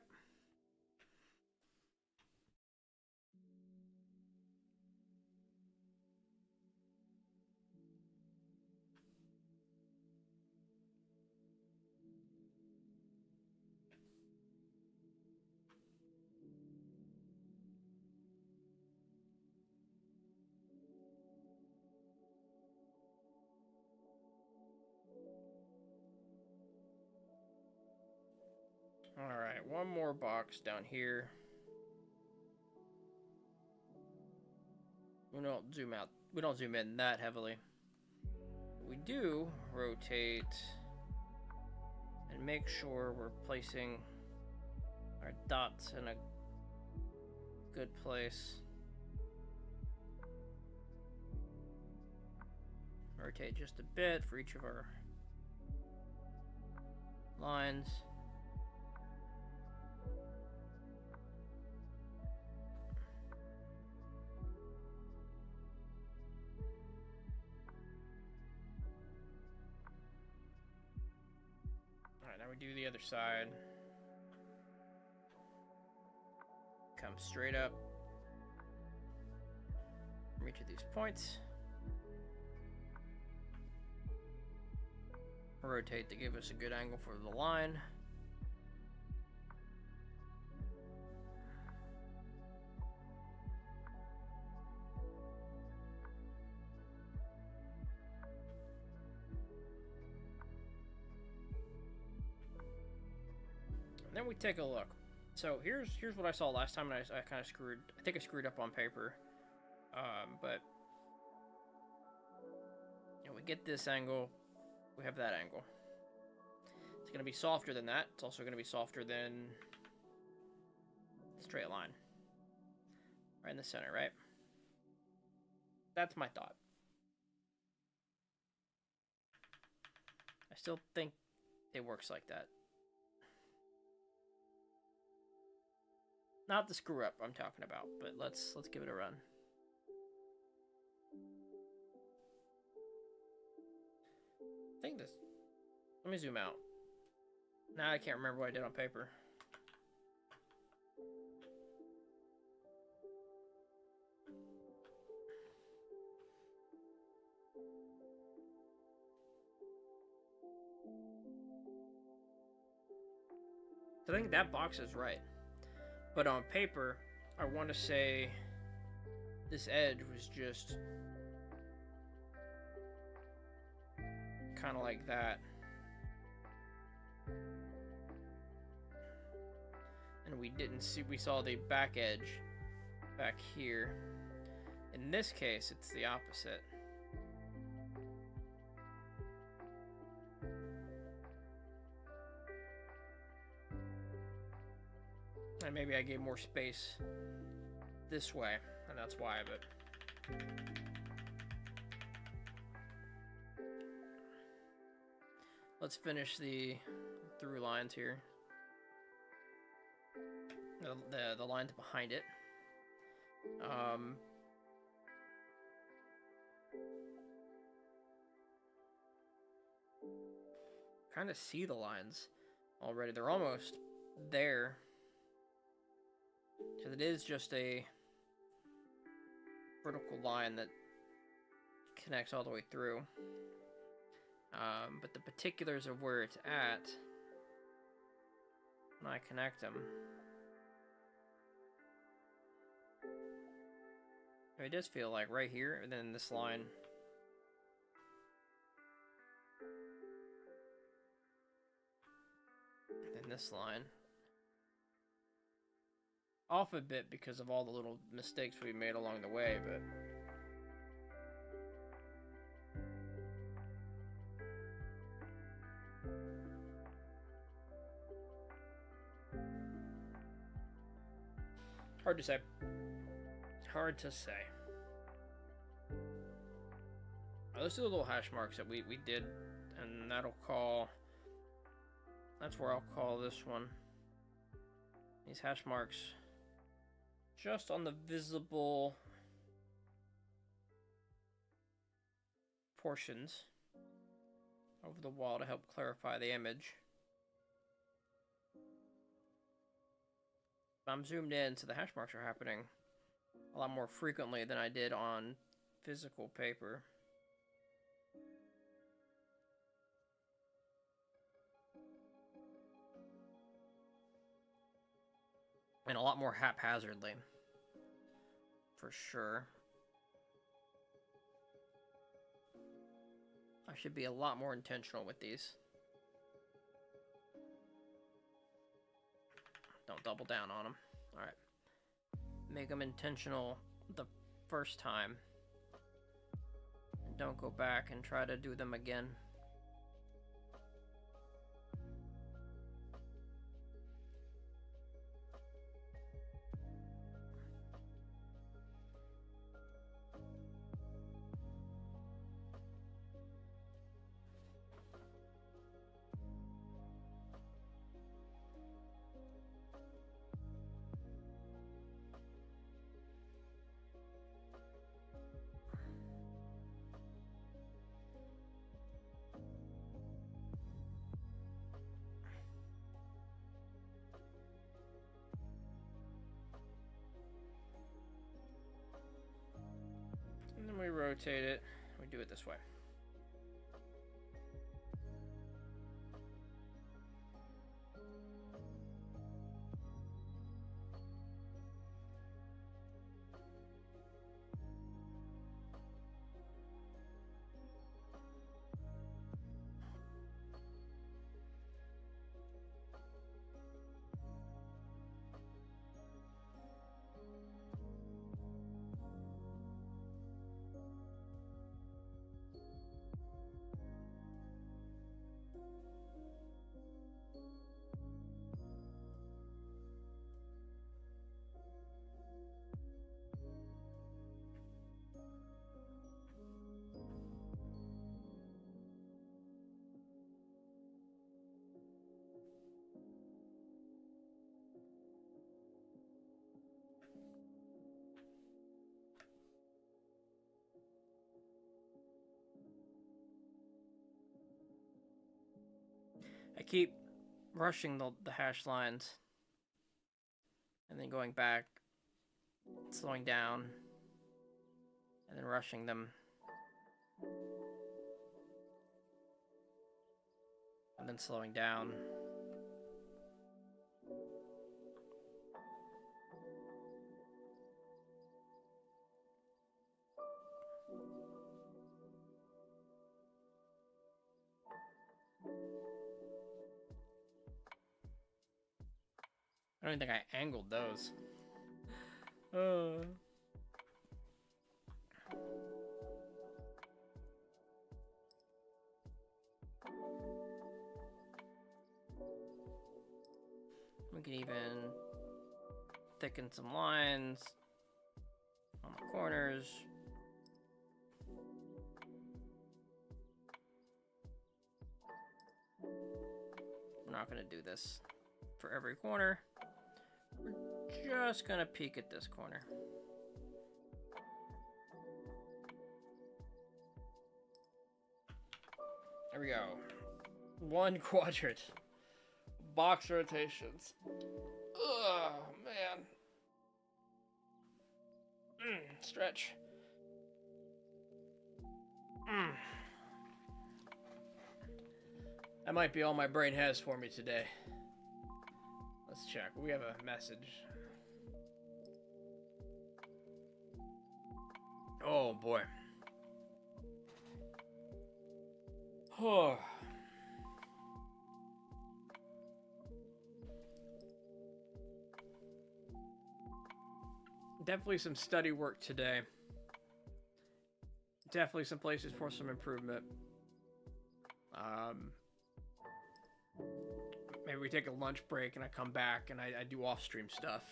Alright, one more box down here. We don't zoom out. We don't zoom in that heavily. We do rotate and make sure we're placing our dots in a good place. Rotate just a bit for each of our lines. Alright, now we do the other side. Come straight up from each of these points. Rotate to give us a good angle for the line. And then we take a look. So here's what I saw last time, and I kind of screwed. I think I screwed up on paper, but you know, we get this angle. We have that angle. It's going to be softer than that. It's also going to be softer than straight line. Right in the center, right? That's my thought. I still think it works like that. Not the screw up I'm talking about, but let's give it a run. I think this. Let me zoom out. Now I can't remember what I did on paper. I think that box is right. But on paper, I want to say this edge was just kind of like that. And we didn't see, we saw the back edge back here. In this case, it's the opposite. And maybe I gave more space this way, and that's why, but let's finish the through lines here. The lines behind it. Kind of see the lines already. They're almost there. Because it is just a vertical line that connects all the way through. But the particulars of where it's at, when I connect them, it does feel like right here, and then this line. And then this line. off a bit because of all the little mistakes we made along the way, but hard to say. Hard to say. Let's do the little hash marks that we did, and that'll call... That's where I'll call this one. These hash marks just on the visible portions over the wall to help clarify the image. I'm zoomed in, so the hash marks are happening a lot more frequently than I did on physical paper. And a lot more haphazardly, for sure. I should be a lot more intentional with these. Don't double down on them. Alright. Make them intentional the first time. And don't go back and try to do them again. And then we rotate it. We do it this way. I keep rushing the hash lines and then going back, slowing down, and then rushing them. And then slowing down. I don't think I angled those. We can even thicken some lines on the corners. We're not going to do this for every corner. We're just gonna peek at this corner. There we go. One quadrant. Box rotations. Oh, man. Stretch. That might be all my brain has for me today. Let's check. We have a message. Oh boy. Oh. Definitely some study work today. Definitely some places for some improvement. Maybe we take a lunch break and I come back and I do off-stream stuff.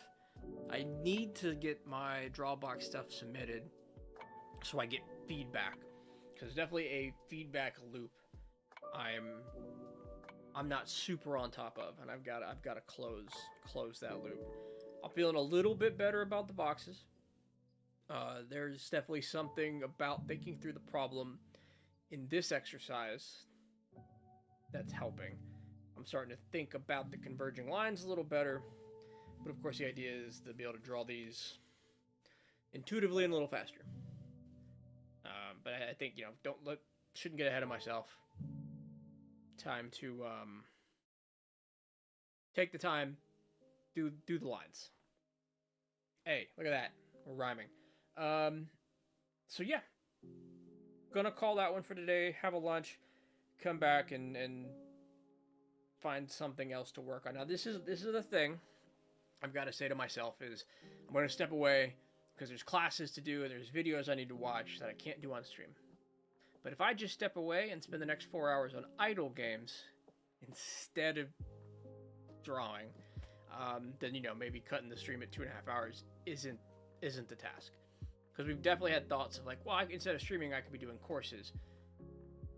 I need to get my Drawbox stuff submitted so I get feedback, because definitely a feedback loop I'm not super on top of, and I've got to close that loop. I'm feeling a little bit better about the boxes. There's definitely something about thinking through the problem in this exercise that's helping. I'm starting to think about the converging lines a little better, but of course the idea is to be able to draw these intuitively and a little faster. But I think, shouldn't get ahead of myself. Time to take the time, do the lines. Hey, look at that, we're rhyming. So yeah, gonna call that one for today. Have a lunch, come back and find something else to work on. Now this is the thing I've got to say to myself is I'm gonna step away because there's classes to do and there's videos I need to watch that I can't do on stream. But if I just step away and spend the next 4 hours on idle games instead of drawing, then maybe cutting the stream at 2.5 hours isn't the task. Because we've definitely had thoughts of like, well, instead of streaming, I could be doing courses.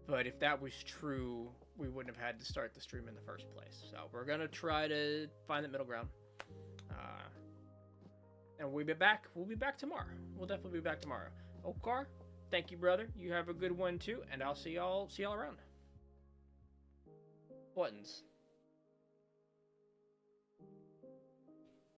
But if that was true, we wouldn't have had to start the stream in the first place. So we're gonna try to find that middle ground. And we'll be back. We'll be back tomorrow. We'll definitely be back tomorrow. Okar, thank you, brother. You have a good one too, and I'll see y'all around. Buttons.